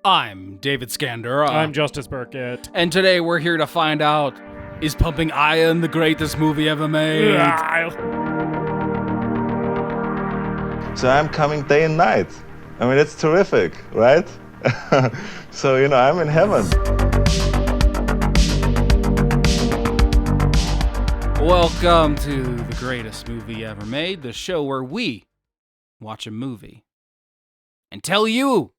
I'm David Scandura. I'm Justus Burkett. And today we're here to find out, is Pumping Iron the greatest movie ever made? So I'm coming day and night. I mean, it's terrific, right? So, I'm in heaven. Welcome to the greatest movie ever made, the show where we watch a movie and tell you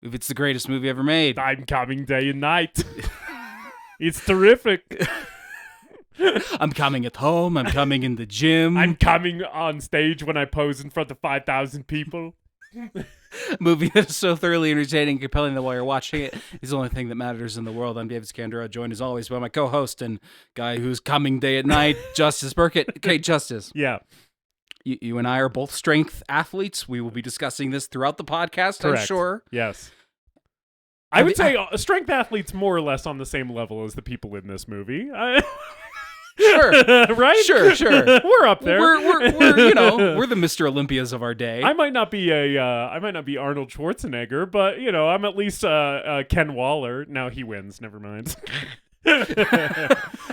if it's the greatest movie ever made. I'm coming day and night. It's terrific. I'm coming at home. I'm coming in the gym. I'm coming on stage when I pose in front of 5,000 people. Movie that is so thoroughly entertaining and compelling that while you're watching it is the only thing that matters in the world. I'm David Scandura, joined as always by my co-host and guy who's coming day and night, Justus Burkett. Okay, Justus. Yeah. You and I are both strength athletes. We will be discussing this throughout the podcast, Correct. I'm sure. Yes. I would say strength athletes more or less on the same level as the people in this movie. Sure. Right? Sure. We're up there. We're we're the Mr. Olympias of our day. I might not be Arnold Schwarzenegger, but I'm at least Ken Waller. Now he wins. Never mind.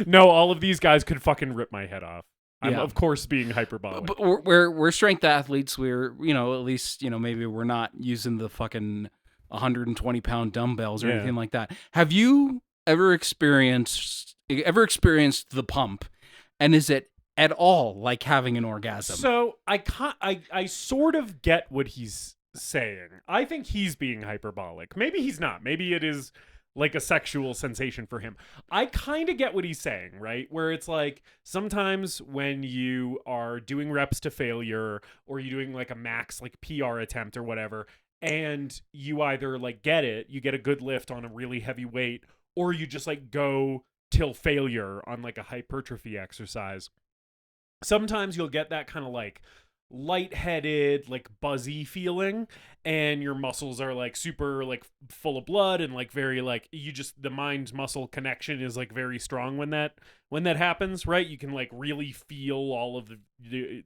No, all of these guys could fucking rip my head off. I'm of course being hyperbolic. But we're strength athletes. We're at least maybe we're not using the fucking 120-pound dumbbells or anything like that. Have you ever experienced the pump, and is it at all like having an orgasm? So I sort of get what he's saying. I think he's being hyperbolic. Maybe he's not. Maybe it is like a sexual sensation for him. I kind of get what he's saying, right? Where it's like sometimes when you are doing reps to failure or you're doing like a max like PR attempt or whatever, and you either like you get a good lift on a really heavy weight, or you just like go till failure on like a hypertrophy exercise. Sometimes you'll get that kind of like lightheaded, like buzzy feeling, and your muscles are like super like full of blood and like very like the mind muscle connection is like very strong when that happens, right? You can like really feel all of the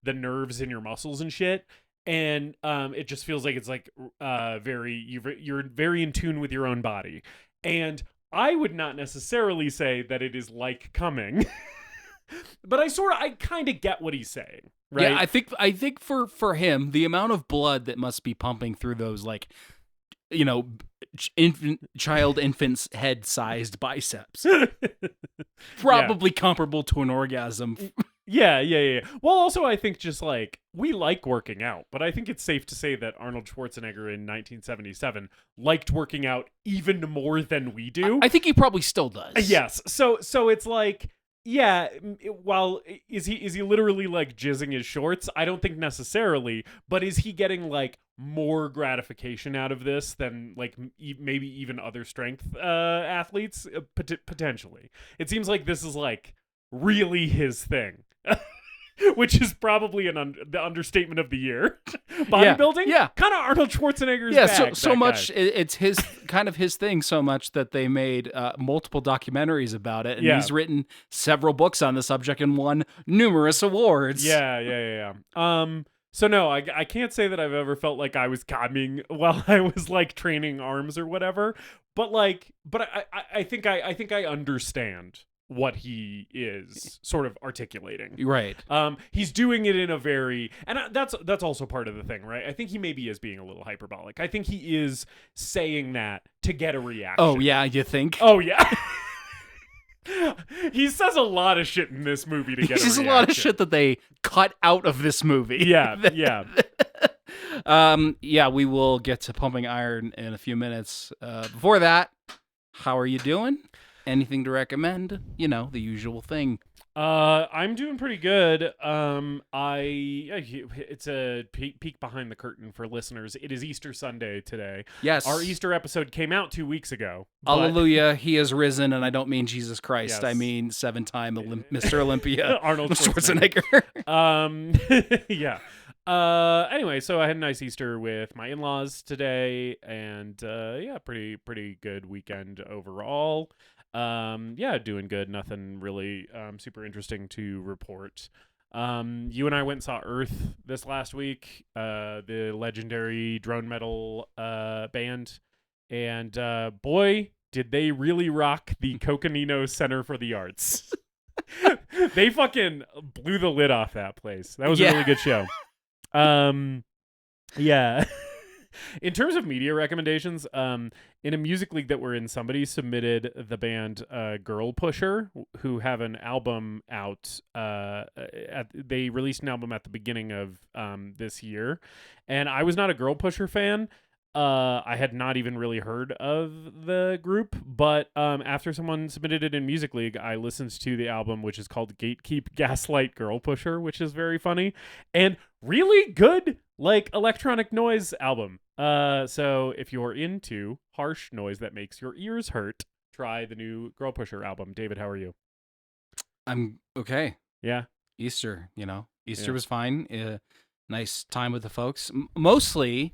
nerves in your muscles and shit. And it just feels like it's like you're very in tune with your own body. And I would not necessarily say that it is like coming, but I kind of get what he's saying, right? Yeah, I think for him, the amount of blood that must be pumping through those like, infant's head-sized biceps, probably comparable to an orgasm. Yeah. Well, also, I think just like we like working out, but I think it's safe to say that Arnold Schwarzenegger in 1977 liked working out even more than we do. I think he probably still does. Yes. So it's like, yeah. Well, is he literally like jizzing his shorts? I don't think necessarily, but is he getting like more gratification out of this than like maybe even other strength athletes? Potentially. It seems like this is like really his thing. Which is probably the understatement of the year. Bodybuilding? Yeah. Kind of Arnold Schwarzenegger's bag. So that much, guy. it's his kind of his thing so much that they made multiple documentaries about it. And he's written several books on the subject and won numerous awards. Yeah. So no, I can't say that I've ever felt like I was coming while I was like training arms or whatever. But I think I understand what he is sort of articulating. Right. He's doing it in a very, and that's also part of the thing, right? I think he maybe is being a little hyperbolic. I think he is saying that to get a reaction. Oh yeah, you think? Oh yeah. He says a lot of shit in this movie to get a reaction. He says a lot of shit that they cut out of this movie. Yeah. Yeah, we will get to Pumping Iron in a few minutes. Before that, how are you doing? Anything to recommend? The usual thing. I'm doing pretty good. It's a peek behind the curtain for listeners. It is Easter Sunday today. Yes. Our Easter episode came out 2 weeks ago. Hallelujah, he has risen, and I don't mean Jesus Christ. Yes. I mean 7-time Mr. Olympia, Arnold Schwarzenegger. Yeah. Anyway, so I had a nice Easter with my in-laws today, and pretty good weekend overall. Doing good. Nothing really super interesting to report. You and I went and saw Earth this last week, the legendary drone metal band, and boy, did they really rock the Coconino Center for the Arts. They fucking blew the lid off that place. That was a really good show. Yeah. In terms of media recommendations, in a music league that we're in, somebody submitted the band Girl Pusher, who have an album out. They released an album at the beginning of this year, and I was not a Girl Pusher fan. I had not even really heard of the group, but after someone submitted it in Music League, I listened to the album, which is called Gatekeep Gaslight Girl Pusher, which is very funny and really good, like electronic noise album. So if you're into harsh noise that makes your ears hurt, try the new Girl Pusher album. David, how are you? I'm okay. Yeah. Easter was fine. Nice time with the folks. Mostly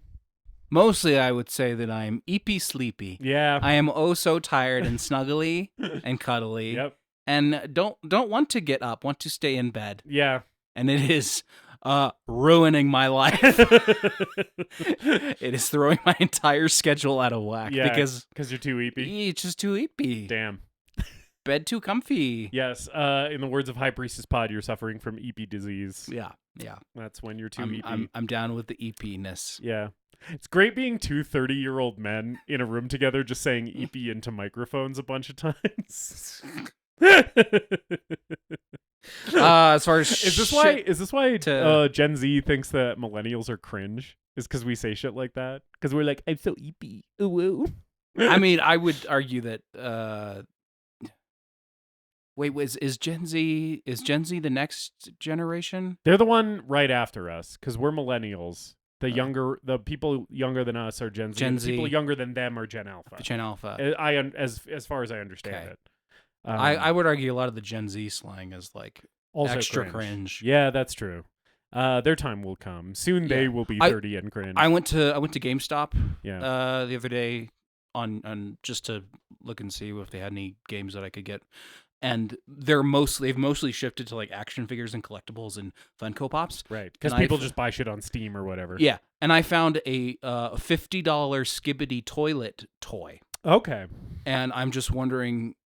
I would say that I'm eepy sleepy. Yeah. I am oh so tired and snuggly and cuddly. Yep. And don't want to get up, want to stay in bed. Yeah. And it is ruining my life. It is throwing my entire schedule out of whack because you're too eepy. It's just too eepy. Damn. Bed too comfy. Yes. In the words of High Priestess Pod, you're suffering from eepy disease. Yeah. That's when you're too eepy. I'm down with the eepiness. Yeah. It's great being two 30-year-old men in a room together just saying eepy into microphones a bunch of times. As far as is this why Gen Z thinks that millennials are cringe? Is because we say shit like that? Because we're like, I'm so eepy. Ooh. I mean, I would argue that wait, is Gen Z the next generation? They're the one right after us because we're millennials. The people younger than us are Gen Z. Gen the Z. people younger than them are Gen Alpha. Gen Alpha. As far as I understand it. I would argue a lot of the Gen Z slang is like also extra cringe. Yeah, that's true. Their time will come. Soon they will be 30 and cringe. I went to GameStop the other day on just to look and see if they had any games that I could get. And they've mostly shifted to like action figures and collectibles and Funko Pops. Right. Because people just buy shit on Steam or whatever. Yeah. And I found a $50 Skibbity toilet toy. Okay. And I'm just wondering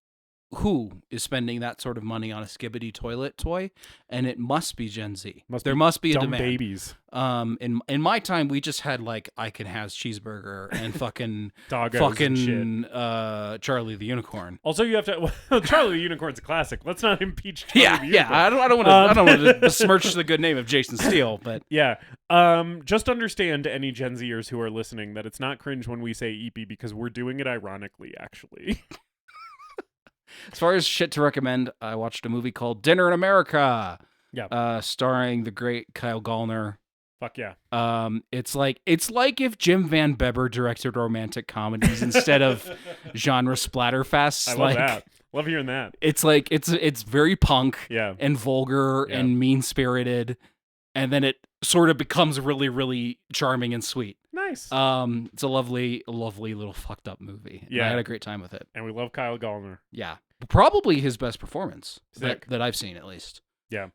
who is spending that sort of money on a Skibbity toilet toy, and it must be Gen Z. There must be a dumb demand. Babies. In my time, we just had like I Can Has Cheeseburger and fucking Doggos fucking and Charlie the Unicorn. Also, you have to Charlie the Unicorn's a classic. Let's not impeach Charlie the Unicorn. I don't want to besmirch the good name of Jason Steele, but yeah. Just understand any Gen Zers who are listening that it's not cringe when we say eepy because we're doing it ironically, actually. As far as shit to recommend, I watched a movie called Dinner in America. Yeah. Starring the great Kyle Gallner. Fuck yeah. It's like if Jim Van Bebber directed romantic comedies instead of genre splatterfests. I love that. Love hearing that. It's like it's very punk and vulgar and mean-spirited, and then it sort of becomes really, really charming and sweet. Nice. It's a lovely little fucked up movie. Yeah. I had a great time with it. And we love Kyle Gallner. Yeah. Probably his best performance that I've seen, at least. Yeah.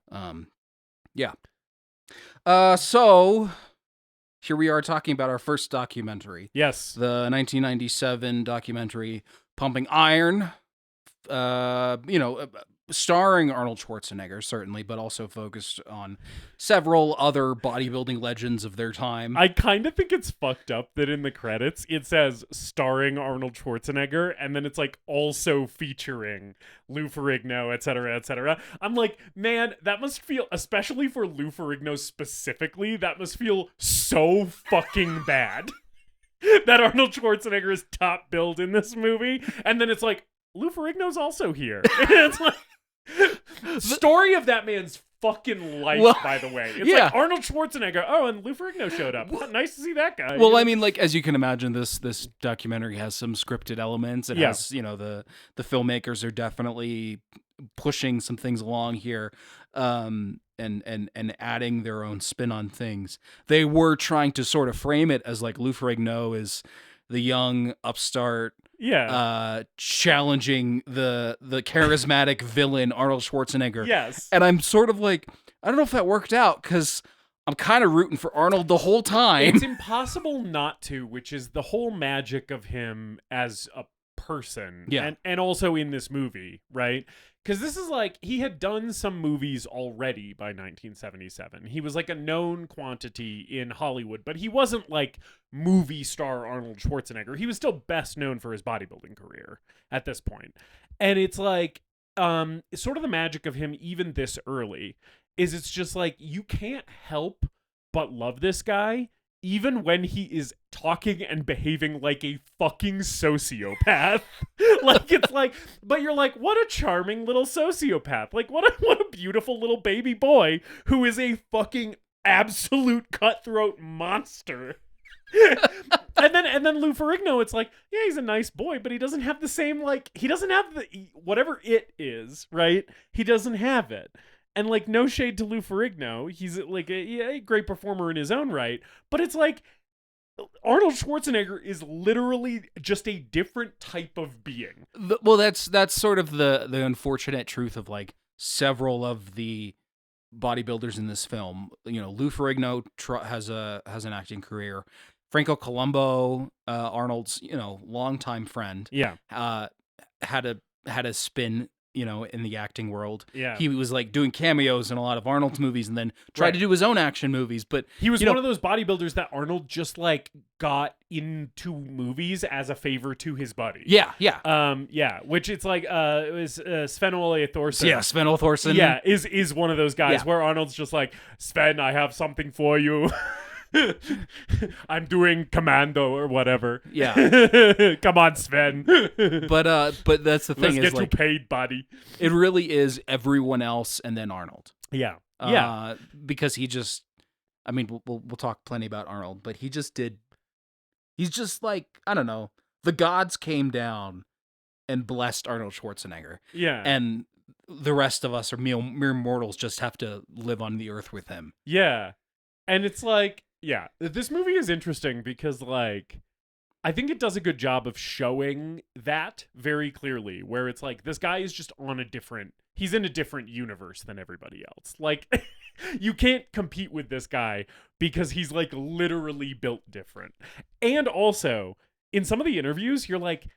Yeah. So here we are talking about our first documentary. Yes. The 1997 documentary Pumping Iron. Starring Arnold Schwarzenegger, certainly, but also focused on several other bodybuilding legends of their time. I kind of think it's fucked up that in the credits it says starring Arnold Schwarzenegger, and then it's like also featuring Lou Ferrigno, etc., etc. I'm like, man, that must feel, especially for Lou Ferrigno specifically, that must feel so fucking bad that Arnold Schwarzenegger is top billed in this movie, and then it's like, Lou Ferrigno's also here. It's like, story of that man's fucking life, by the way. It's like Arnold Schwarzenegger. Oh, and Lou Ferrigno showed up. Nice to see that guy. Well, I mean, like, as you can imagine, this documentary has some scripted elements. It has, the filmmakers are definitely pushing some things along here, and adding their own spin on things. They were trying to sort of frame it as like Lou Ferrigno is the young upstart, challenging the charismatic villain Arnold Schwarzenegger. Yes. And I'm sort of like, I don't know if that worked out because I'm kind of rooting for Arnold the whole time. It's impossible not to, which is the whole magic of him as a person. Yeah. And also in this movie, right? Because this is like, he had done some movies already by 1977. He was like a known quantity in Hollywood, but he wasn't like movie star Arnold Schwarzenegger. He was still best known for his bodybuilding career at this point. And it's like, sort of the magic of him even this early is it's just like, you can't help but love this guy even when he is talking and behaving like a fucking sociopath. Like, it's like, but you're like, what a charming little sociopath. Like, what a beautiful little baby boy who is a fucking absolute cutthroat monster. and then Lou Ferrigno, it's like, yeah, he's a nice boy, but he doesn't have the same, like, he doesn't have the, whatever it is, right? He doesn't have it. And, like, no shade to Lou Ferrigno. He's, like, a great performer in his own right. But it's like, Arnold Schwarzenegger is literally just a different type of being. Well, that's sort of the unfortunate truth of, like, several of the bodybuilders in this film. You know, Lou Ferrigno has an acting career. Franco Columbu, Arnold's, you know, longtime friend. Yeah. Had a spin, you know, in the acting world. Yeah. He was like doing cameos in a lot of Arnold's movies and then tried to do his own action movies. But he was one of those bodybuilders that Arnold just like got into movies as a favor to his buddy. Yeah. Which it's like it was Sven Ole Thorsen. Yeah, Sven Ole Thorsen. Yeah, is one of those guys where Arnold's just like, Sven, I have something for you. I'm doing Commando or whatever. Yeah. Come on, Sven. But that's the thing. Let's is get like, you paid, buddy. It really is everyone else and then Arnold. Yeah. Because he just, I mean, we'll talk plenty about Arnold, but he's just like, I don't know, the gods came down and blessed Arnold Schwarzenegger. Yeah. And the rest of us are mere mortals, just have to live on the earth with him. Yeah. And it's like, yeah, this movie is interesting because, like, I think it does a good job of showing that very clearly, where it's like, this guy is just he's in a different universe than everybody else. Like, you can't compete with this guy because he's, like, literally built different. And also, in some of the interviews, you're like,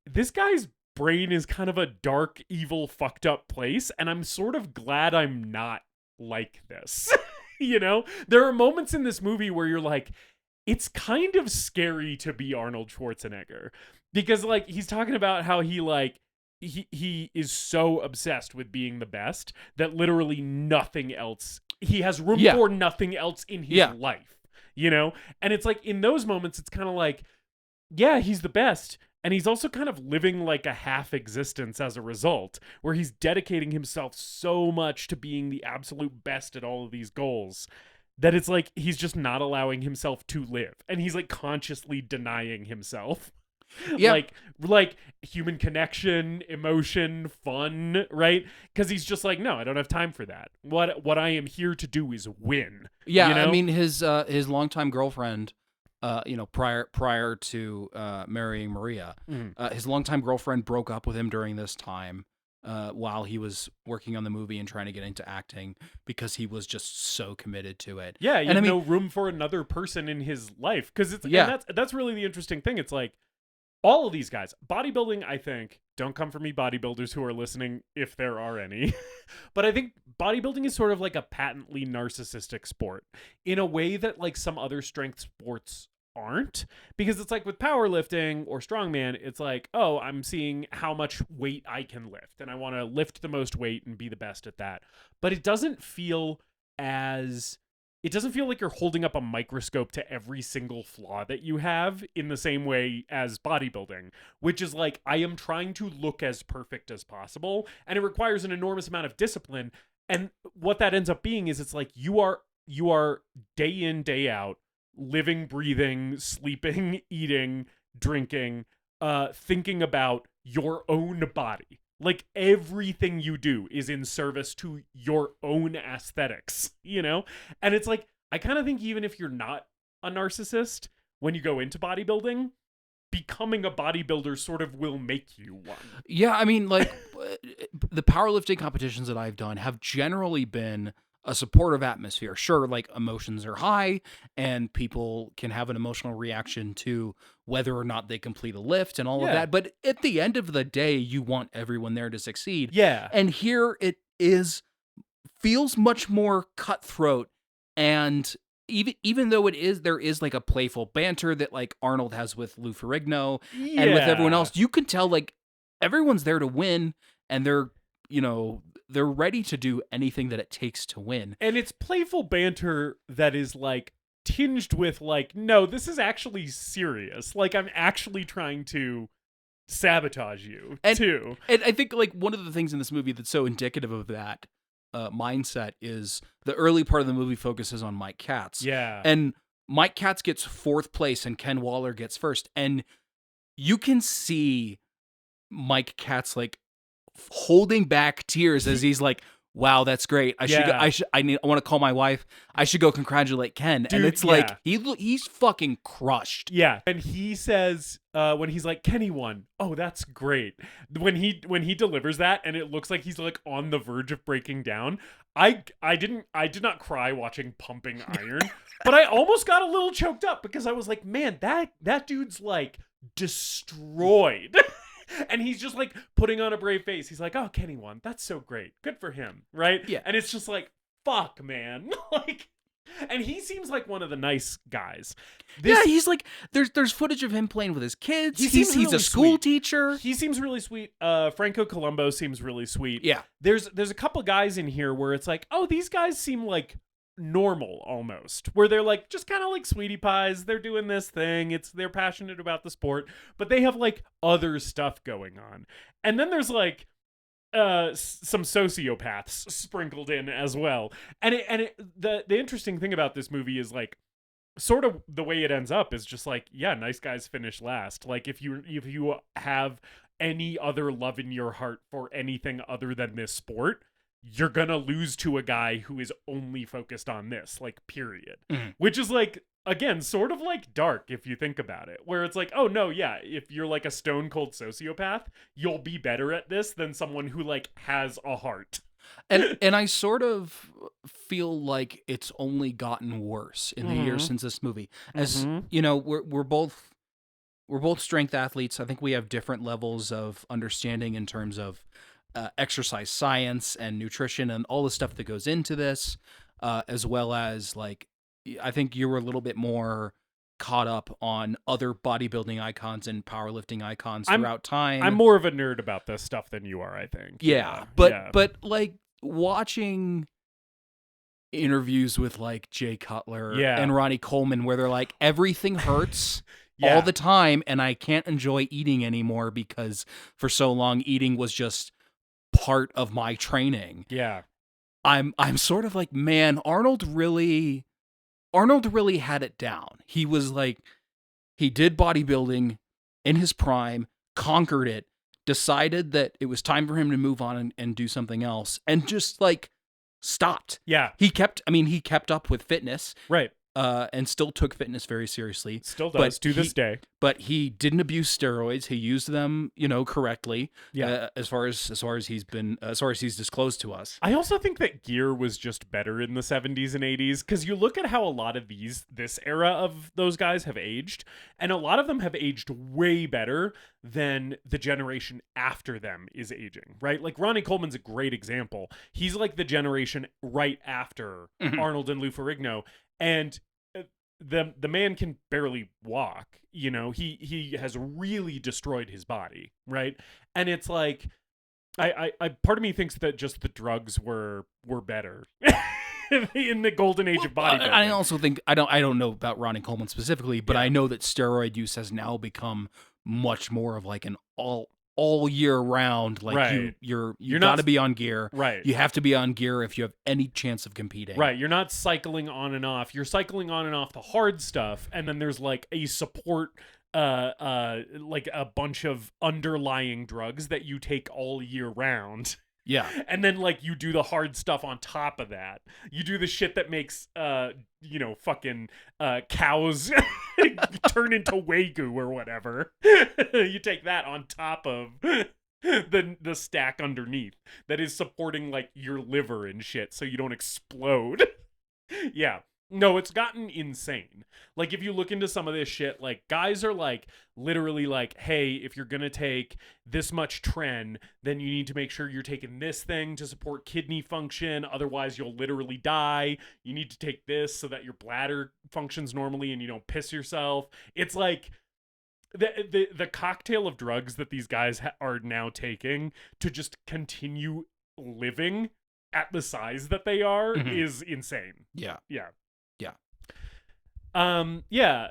this guy's brain is kind of a dark, evil, fucked up place, and I'm sort of glad I'm not like this. You know, there are moments in this movie where you're like, it's kind of scary to be Arnold Schwarzenegger because, like, he's talking about how he is so obsessed with being the best that literally nothing else, he has room for nothing else in his life, you know? And it's like, in those moments, it's kind of like, yeah, he's the best. And he's also kind of living like a half existence as a result, where he's dedicating himself so much to being the absolute best at all of these goals that it's like he's just not allowing himself to live. And he's like consciously denying himself. Yeah. Like human connection, emotion, fun, right? Because he's just like, no, I don't have time for that. What I am here to do is win. Yeah, you know? I mean, his longtime girlfriend, you know, prior to marrying Maria, his longtime girlfriend broke up with him during this time while he was working on the movie and trying to get into acting because he was just so committed to it. Yeah, you have no room for another person in his life because it's and that's really the interesting thing. It's like all of these guys, bodybuilding, I think, don't come for me, bodybuilders who are listening, if there are any. But I think bodybuilding is sort of like a patently narcissistic sport in a way that like some other strength sports aren't, because it's like with powerlifting or strongman, it's like, oh, I'm seeing how much weight I can lift and I want to lift the most weight and be the best at that. But it doesn't feel like you're holding up a microscope to every single flaw that you have in the same way as bodybuilding, which is like, I am trying to look as perfect as possible, and it requires an enormous amount of discipline. And what that ends up being is it's like you are day in, day out, living, breathing, sleeping, eating, drinking, thinking about your own body. Like everything you do is in service to your own aesthetics, you know? And it's like, I kind of think even if you're not a narcissist, when you go into bodybuilding, becoming a bodybuilder sort of will make you one. Yeah, I mean, like the powerlifting competitions that I've done have generally been a supportive atmosphere. Sure, like emotions are high and people can have an emotional reaction to whether or not they complete a lift and all of that. But at the end of the day, you want everyone there to succeed. Yeah. And here it feels much more cutthroat, and even though there is like a playful banter that like Arnold has with Lou Ferrigno and with everyone else, you can tell like everyone's there to win, and they're ready to do anything that it takes to win. And it's playful banter that is like tinged with like, no, this is actually serious. Like, I'm actually trying to sabotage you too. And I think like one of the things in this movie that's so indicative of that mindset is the early part of the movie focuses on Mike Katz. Yeah. And Mike Katz gets 4th place and Ken Waller gets 1st. And you can see Mike Katz like holding back tears as he's like, wow, that's great. I want to call my wife. I should go congratulate Ken. Dude, and it's like he's fucking crushed. Yeah. And he says when he's like, Kenny won. Oh, that's great. When he delivers that and it looks like he's like on the verge of breaking down. I did not cry watching Pumping Iron, but I almost got a little choked up because I was like, man, that dude's like destroyed. And he's just like putting on a brave face. He's like, oh, Kenny won. That's so great. Good for him. Right? Yeah. And it's just like, fuck, man. Like, and he seems like one of the nice guys. He's like, there's footage of him playing with his kids. He's really a school sweet. teacher. He seems really sweet. Franco Columbu seems really sweet. Yeah. There's a couple guys in here where it's like, oh, these guys seem like normal almost, where they're like just kind of like sweetie pies. They're doing this thing. They're passionate about the sport, but they have like other stuff going on. And then there's like some sociopaths sprinkled in as well. And the interesting thing about this movie is like sort of the way it ends up is just like, yeah, nice guys finish last. Like if you have any other love in your heart for anything other than this sport, you're gonna lose to a guy who is only focused on this, like, period. Mm-hmm. Which is like, again, sort of like dark if you think about it, where it's like, oh no, yeah, if you're like a stone cold sociopath, you'll be better at this than someone who like has a heart. And I sort of feel like it's only gotten worse in the years since this movie. As you know, we're both strength athletes. I think we have different levels of understanding in terms of exercise science and nutrition and all the stuff that goes into this, as well as like, I think you were a little bit more caught up on other bodybuilding icons and powerlifting icons throughout time. I'm more of a nerd about this stuff than you are, I think. But like watching interviews with like Jay Cutler and Ronnie Coleman where they're like, everything hurts all the time and I can't enjoy eating anymore because for so long eating was just part of my training. Yeah. I'm sort of like, man, Arnold really had it down. He was like, he did bodybuilding in his prime, conquered it, decided that it was time for him to move on and do something else, and just like stopped. Yeah. He kept up with fitness. Right. And still took fitness very seriously. Still does to this day. But he didn't abuse steroids. He used them, correctly. Yeah. As far as he's disclosed to us. I also think that gear was just better in the 70s and 80s because you look at how a lot of this era of those guys have aged, and a lot of them have aged way better than the generation after them is aging, right? Like Ronnie Coleman's a great example. He's like the generation right after Arnold and Lou Ferrigno. And the man can barely walk, he has really destroyed his body, right? And it's like, I part of me thinks that just the drugs were better in the golden age of bodybuilding. I also think, I don't know about Ronnie Coleman specifically, but I know that steroid use has now become much more of like an all year round, like right. you got to be on gear. Right. You have to be on gear if you have any chance of competing. Right. You're not cycling on and off. You're cycling on and off the hard stuff, and then there's like a support, like a bunch of underlying drugs that you take all year round. Yeah. And then like you do the hard stuff on top of that. You do the shit that makes fucking cows turn into Wagyu or whatever. You take that on top of the stack underneath that is supporting like your liver and shit so you don't explode. Yeah. No, it's gotten insane. Like, if you look into some of this shit, like, guys are, like, literally like, hey, if you're gonna take this much tren, then you need to make sure you're taking this thing to support kidney function. Otherwise, you'll literally die. You need to take this so that your bladder functions normally and you don't piss yourself. It's like the cocktail of drugs that these guys are now taking to just continue living at the size that they are is insane. Yeah. Yeah. Yeah.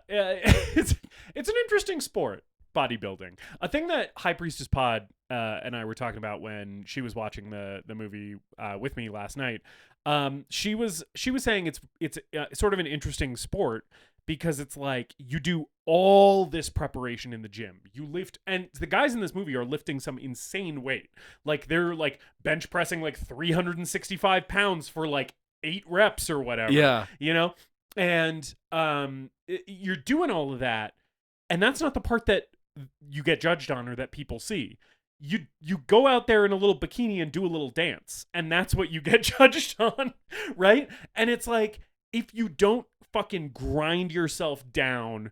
It's an interesting sport, bodybuilding. A thing that High Priestess Pod and I were talking about when she was watching the movie with me last night. She was saying it's sort of an interesting sport because it's like you do all this preparation in the gym. You lift, and the guys in this movie are lifting some insane weight. Like they're like bench pressing like 365 pounds for like 8 reps or whatever. Yeah. You know? And you're doing all of that, and that's not the part that you get judged on or that people see. You go out there in a little bikini and do a little dance, and that's what you get judged on, right? And it's like, if you don't fucking grind yourself down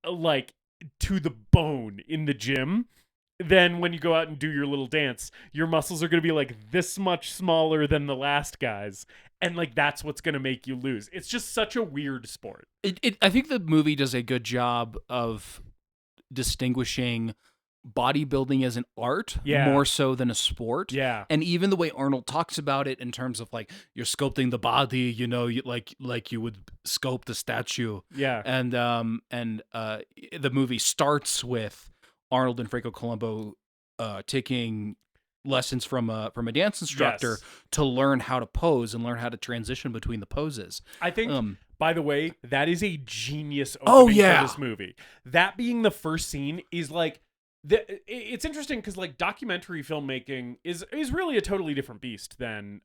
like to the bone in the gym, then when you go out and do your little dance, your muscles are going to be like this much smaller than the last guy's. And like, that's what's going to make you lose. It's just such a weird sport. I think the movie does a good job of distinguishing bodybuilding as an art more so than a sport. Yeah. And even the way Arnold talks about it in terms of like, you're sculpting the body, you know, like you would sculpt a statue. Yeah. And the movie starts with Arnold and Franco Columbu taking lessons from a dance instructor to learn how to pose and learn how to transition between the poses. I think, by the way, that is a genius opening for this movie. That being the first scene is like, it's interesting because like documentary filmmaking is really a totally different beast than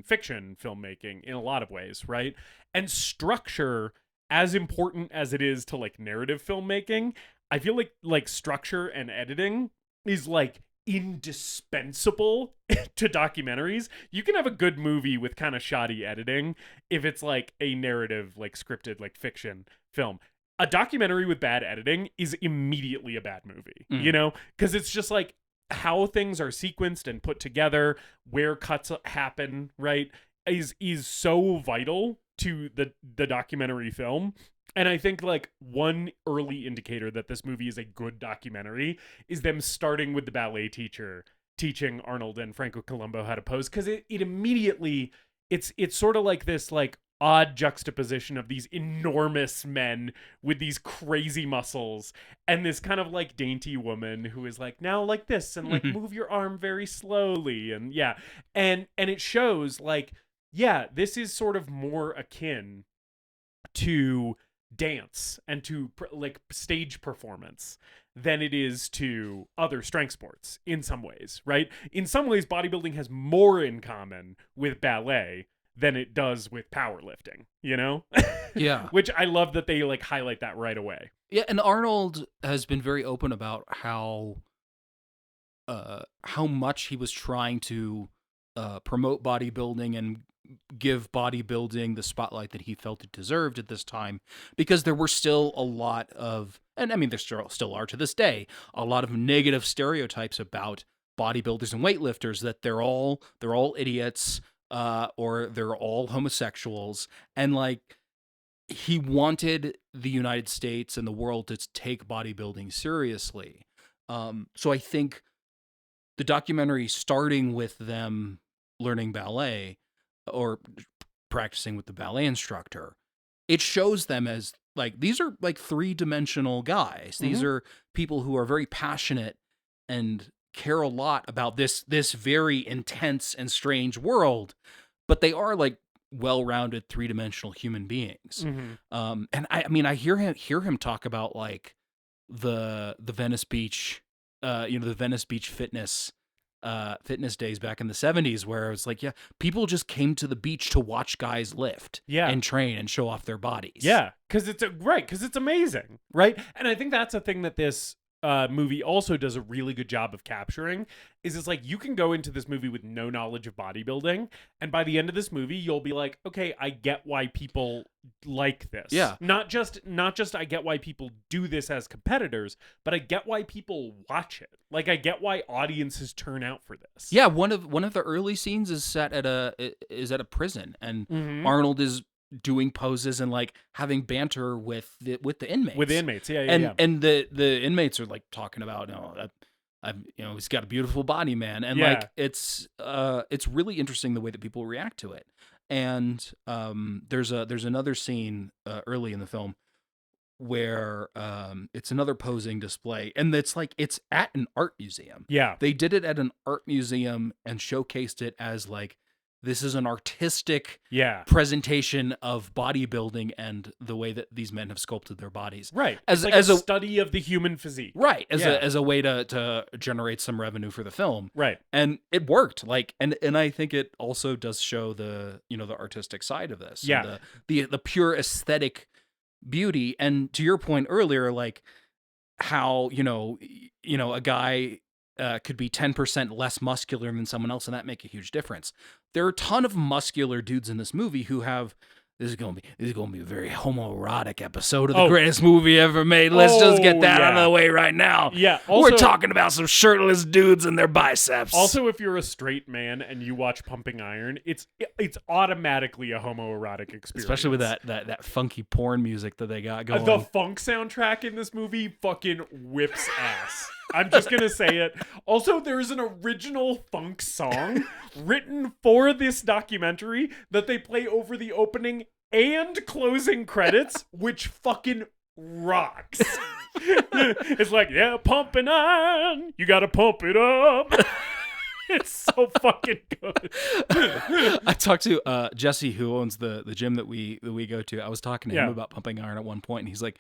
fiction filmmaking in a lot of ways, right? And structure, as important as it is to like narrative filmmaking, I feel like structure and editing is like indispensable to documentaries. You can have a good movie with kind of shoddy editing if it's like a narrative, like scripted, like fiction film. A documentary with bad editing is immediately a bad movie, you know? Because it's just like how things are sequenced and put together, where cuts happen, right, is so vital to the documentary film. And I think like one early indicator that this movie is a good documentary is them starting with the ballet teacher teaching Arnold and Franco Columbu how to pose, because it immediately it's sort of like this like odd juxtaposition of these enormous men with these crazy muscles and this kind of like dainty woman who is like, now like this, and like move your arm very slowly, and and it shows like, this is sort of more akin to dance and to like stage performance than it is to other strength sports in some ways, right? In some ways, bodybuilding has more in common with ballet than it does with powerlifting, you know? Yeah. Which I love that they like highlight that right away. Yeah, and Arnold has been very open about how much he was trying to promote bodybuilding and give bodybuilding the spotlight that he felt it deserved at this time, because there were still a lot of, and I mean there still are to this day, a lot of negative stereotypes about bodybuilders and weightlifters, that they're all idiots, or they're all homosexuals, and like he wanted the United States and the world to take bodybuilding seriously. So I think the documentary, starting with them learning ballet or practicing with the ballet instructor, it shows them as like, these are like 3-dimensional guys. These are people who are very passionate and care a lot about this very intense and strange world, but they are like well-rounded 3-dimensional human beings. And I mean, I hear him talk about like the Venice Beach, the Venice Beach fitness days back in the 70s, where it's like, people just came to the beach to watch guys lift and train and show off their bodies. Yeah, because it's amazing, right? And I think that's a thing that this movie also does a really good job of capturing is it's like you can go into this movie with no knowledge of bodybuilding, and by the end of this movie you'll be like, okay, I get why people like this. Yeah. Not just I get why people do this as competitors, but I get why people watch it. Like I get why audiences turn out for this. Yeah, one of the early scenes is set at a prison, and Arnold is doing poses and like having banter with the inmates. With the inmates, yeah. And the inmates are like talking about, he's got a beautiful body, man, and like it's really interesting the way that people react to it. And there's another scene early in the film where it's another posing display, and it's at an art museum. Yeah, they did it at an art museum and showcased it as like, this is an artistic presentation of bodybuilding and the way that these men have sculpted their bodies. Right. As a study of the human physique. Right. As a way to generate some revenue for the film. Right. And it worked. Like, and I think it also does show the artistic side of this. Yeah. The pure aesthetic beauty. And to your point earlier, like how, a guy could be 10% less muscular than someone else, and that make a huge difference. There are a ton of muscular dudes in this movie who have. This is gonna be a very homoerotic episode of the greatest movie ever made. Let's just get that out of the way right now. Yeah, also, we're talking about some shirtless dudes and their biceps. Also, if you're a straight man and you watch Pumping Iron, it's automatically a homoerotic experience, especially with that funky porn music that they got going. The funk soundtrack in this movie fucking whips ass. I'm just gonna say it. Also, there's an original funk song written for this documentary that they play over the opening and closing credits, which fucking rocks. It's like, yeah, pumping on, you gotta pump it up. It's so fucking good. I talked to Jesse, who owns the gym that we go to. I was talking to him about Pumping Iron at one point, and he's like,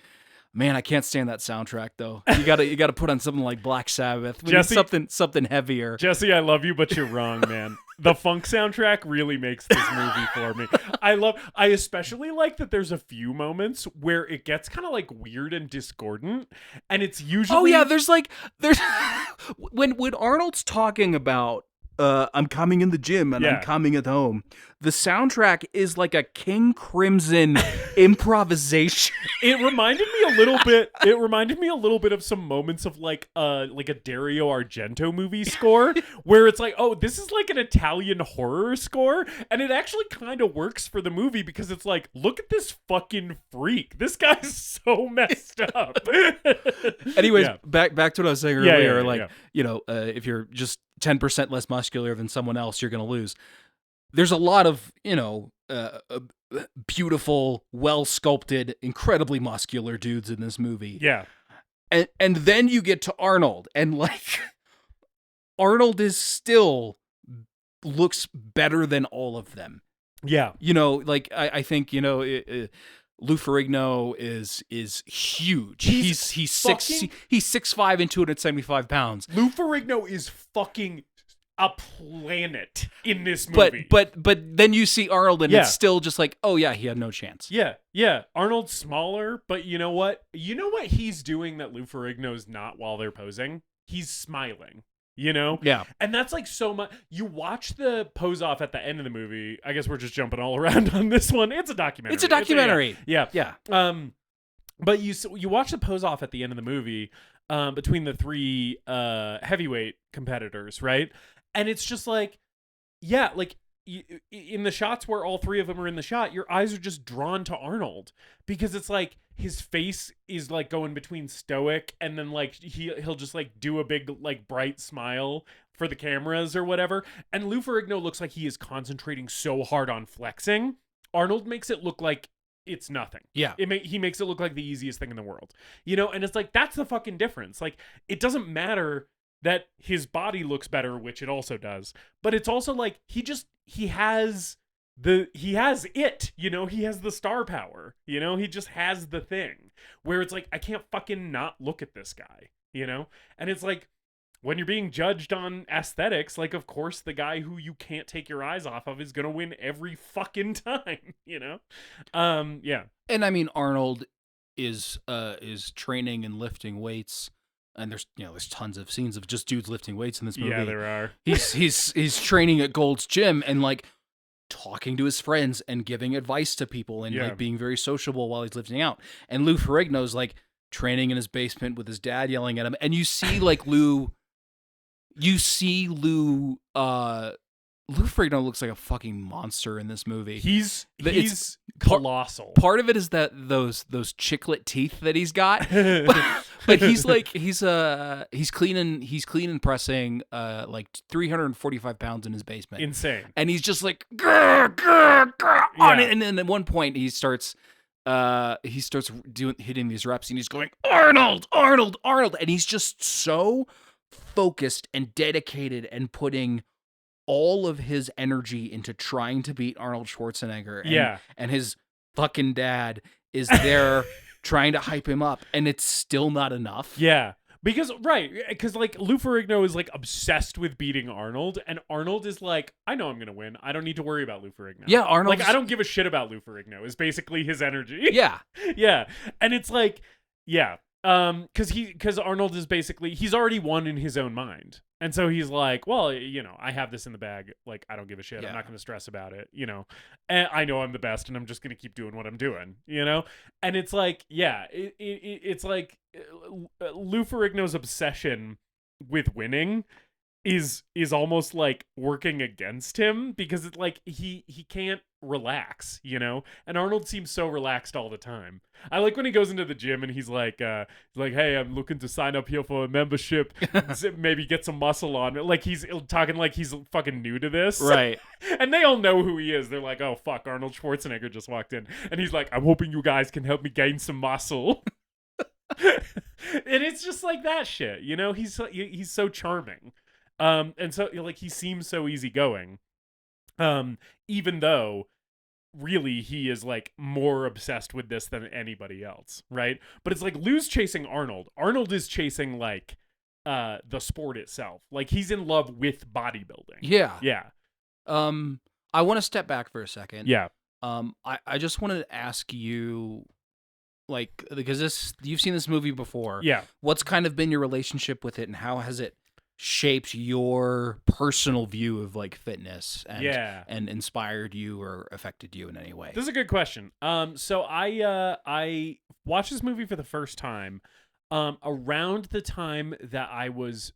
man, I can't stand that soundtrack though. You gotta put on something like Black Sabbath. We Jesse, need something heavier. Jesse, I love you, but you're wrong, man. The funk soundtrack really makes this movie for me. I especially like that there's a few moments where it gets kind of like weird and discordant, and it's usually. Oh yeah, there's when Arnold's talking about I'm coming in the gym and I'm coming at home. The soundtrack is like a King Crimson improvisation. It reminded me a little bit of some moments of like a Dario Argento movie score where it's like, oh, this is like an Italian horror score, and it actually kind of works for the movie because it's like, look at this fucking freak. This guy's so messed up. Anyways, back to what I was saying earlier. If you're just 10% less muscular than someone else, you're going to lose. There's a lot of, beautiful, well-sculpted, incredibly muscular dudes in this movie. Yeah. And then you get to Arnold, and like Arnold is still looks better than all of them. Yeah. I think, Lou Ferrigno is huge. He's 6'5" and 275 pounds. Lou Ferrigno is fucking a planet in this movie. But then you see Arnold, and it's still just like, oh yeah, he had no chance. Yeah. Arnold's smaller, but you know what? You know what he's doing that Lou Ferrigno's not while they're posing? He's smiling. Yeah. And that's like so much. You watch the pose off at the end of the movie. I guess we're just jumping all around on this one. It's a documentary. Yeah. But you watch the pose off at the end of the movie between the three heavyweight competitors, right? And it's just like, yeah, like in the shots where all three of them are in the shot, your eyes are just drawn to Arnold because it's like his face is like going between stoic and then like he'll just like do a big like bright smile for the cameras or whatever. And Lou Ferrigno looks like he is concentrating so hard on flexing. Arnold makes it look like it's nothing. Yeah. He makes it look like the easiest thing in the world. And it's like, that's the fucking difference. Like, it doesn't matter that his body looks better, which it also does, but it's also like he has it, he has the star power, he just has the thing where it's like, I can't fucking not look at this guy, and it's like, when you're being judged on aesthetics, like, of course, the guy who you can't take your eyes off of is going to win every fucking time, Yeah. And I mean, Arnold is training and lifting weights and there's tons of scenes of just dudes lifting weights in this movie. Yeah, there are. He's training at Gold's Gym and like talking to his friends and giving advice to people and like being very sociable while he's lifting out. And Lou Ferrigno's like training in his basement with his dad yelling at him. And you see like Lou Ferrigno looks like a fucking monster in this movie. He's colossal. Part of it is that those chiclet teeth that he's got, but he's clean and pressing like 345 pounds in his basement. Insane. And he's just like grr, grr, grr, on it. And then at one point he starts hitting these reps and he's going Arnold, Arnold, Arnold, and he's just so focused and dedicated and putting all of his energy into trying to beat Arnold Schwarzenegger. And his fucking dad is there trying to hype him up, and it's still not enough. Yeah. Because like Lou Ferrigno is like obsessed with beating Arnold, and Arnold is like, I know I'm going to win. I don't need to worry about Lou Ferrigno. Yeah, Arnold. Like, I don't give a shit about Lou Ferrigno is basically his energy. Yeah. Yeah. And it's like, yeah. Because Arnold is basically, he's already won in his own mind. And so he's like, well, I have this in the bag. Like, I don't give a shit. I'm not going to stress about it, And I know I'm the best and I'm just going to keep doing what I'm doing, And it's like, yeah, it's like Lou Ferrigno's obsession with winning is almost like working against him because it's like he can't relax, and Arnold seems so relaxed all the time. I like when he goes into the gym and he's like hey, I'm looking to sign up here for a membership, maybe get some muscle on. Like he's talking like he's fucking new to this, right? And they all know who he is. They're like, oh fuck, Arnold Schwarzenegger just walked in, and he's like, I'm hoping you guys can help me gain some muscle. And it's just like that shit, he's so charming. And so like he seems so easygoing, even though really he is like more obsessed with this than anybody else, right? But it's like Lou's chasing Arnold. Arnold is chasing like the sport itself. Like he's in love with bodybuilding. Yeah. I want to step back for a second. Yeah. I just wanted to ask you, like, because you've seen this movie before. Yeah. What's kind of been your relationship with it, and how has it shaped your personal view of like fitness and inspired you or affected you in any way? This is a good question. So I watched this movie for the first time around the time that I was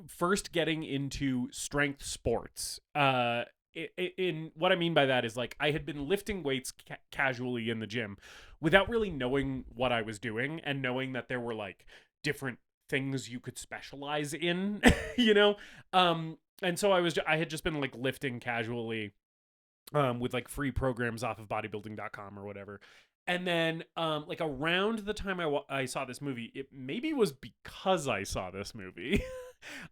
first getting into strength sports. In what I mean by that is like I had been lifting weights casually in the gym without really knowing what I was doing and knowing that there were like different things you could specialize in, and so I had just been like lifting casually with like free programs off of bodybuilding.com or whatever. And then like around the time I saw this movie, it maybe was because I saw this movie.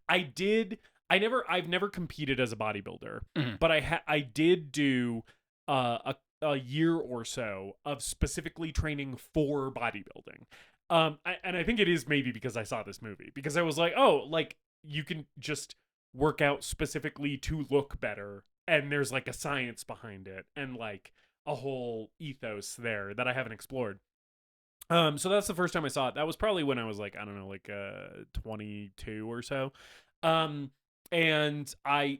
I've never competed as a bodybuilder, but I did do a year or so of specifically training for bodybuilding. And I think it is maybe because I saw this movie, because I was like, oh, like you can just work out specifically to look better, and there's like a science behind it and like a whole ethos there that I haven't explored. So that's the first time I saw it. That was probably when I was like, I don't know, like 22 or so. And I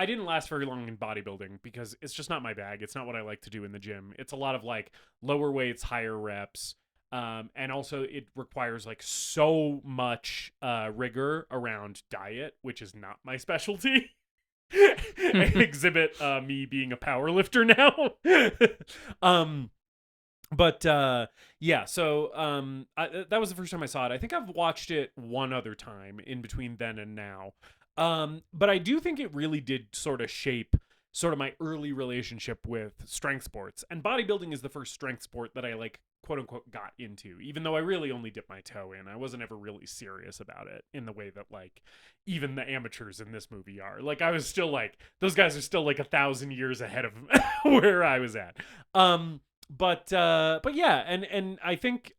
didn't last very long in bodybuilding because it's just not my bag. It's not what I like to do in the gym. It's a lot of like lower weights, higher reps. And also it requires like so much rigor around diet, which is not my specialty. I exhibit me being a power lifter now. Yeah, so that was the first time I saw it. I think I've watched it one other time in between then and now. But I do think it really did sort of shape sort of my early relationship with strength sports. And bodybuilding is the first strength sport that I like, quote unquote, got into, even though I really only dipped my toe in. I wasn't ever really serious about it in the way that like even the amateurs in this movie are. Like I was still like, those guys are still like 1,000 years ahead of where I was at. But yeah, and I think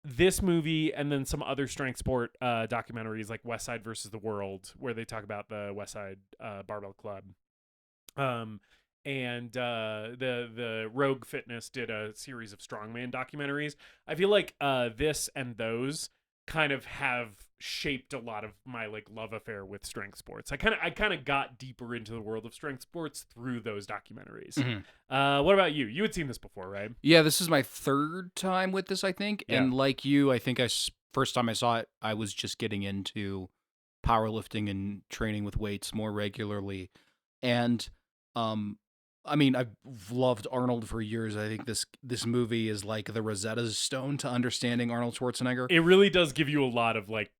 this movie and then some other strength sport documentaries like West Side versus the World, where they talk about the West Side Barbell Club. And the Rogue Fitness did a series of strongman documentaries. I feel like this and those kind of have shaped a lot of my like love affair with strength sports. I kind of got deeper into the world of strength sports through those documentaries. What about you? You had seen this before, right? Yeah, this is my third time with this, I think. Yeah. And like you, I think first time I saw it, I was just getting into powerlifting and training with weights more regularly. And I mean, I've loved Arnold for years. I think this movie is like the Rosetta Stone to understanding Arnold Schwarzenegger. It really does give you a lot of like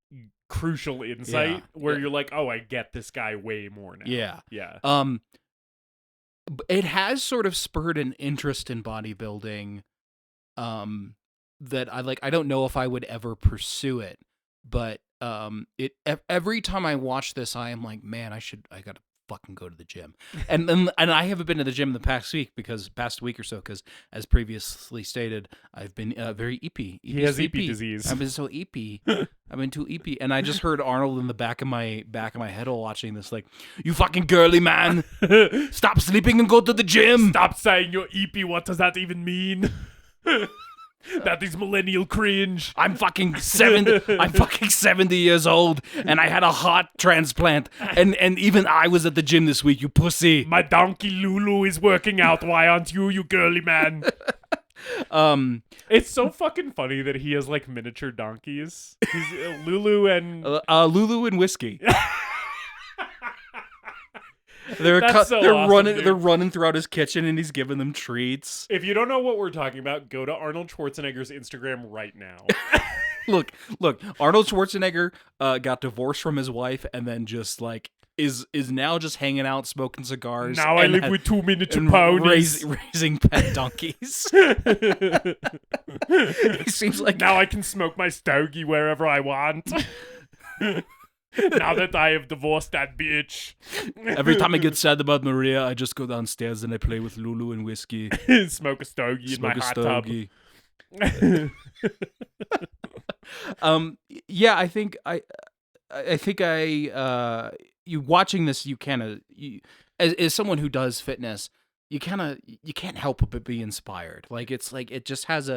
crucial insight where you're like, oh, I get this guy way more now. Yeah. It has sort of spurred an interest in bodybuilding that I don't know if I would ever pursue it, but every time I watch this, I am like, man, I gotta fucking go to the gym. And I haven't been to the gym in the past week or so because as previously stated, I've been very eepy. He has eepy disease. I've been so eepy. I've been too eepy. And I just heard Arnold in the back of my head while watching this, like, you fucking girly man, stop sleeping and go to the gym. Stop saying you're eepy. What does that even mean? That is millennial cringe. I'm fucking 70 years old and I had a heart transplant and even I was at the gym this week, you pussy. My donkey Lulu is working out. Why aren't you girly man? It's so fucking funny that he has like miniature donkeys. He's Lulu and whiskey. They're awesome, running. dude. They're running throughout his kitchen, and he's giving them treats. If you don't know what we're talking about, go to Arnold Schwarzenegger's Instagram right now. Look. Arnold Schwarzenegger got divorced from his wife, and then just like is now just hanging out, smoking cigars. Now I live with 2 miniature ponies, raising pet donkeys. He seems like now I can smoke my stogie wherever I want. Now that I have divorced that bitch. Every time I get sad about Maria, I just go downstairs and I play with Lulu and whiskey. Smoke a stogie in my hot tub. Yeah, I think you watching this, you as someone who does fitness, you can't help but be inspired. Like it just has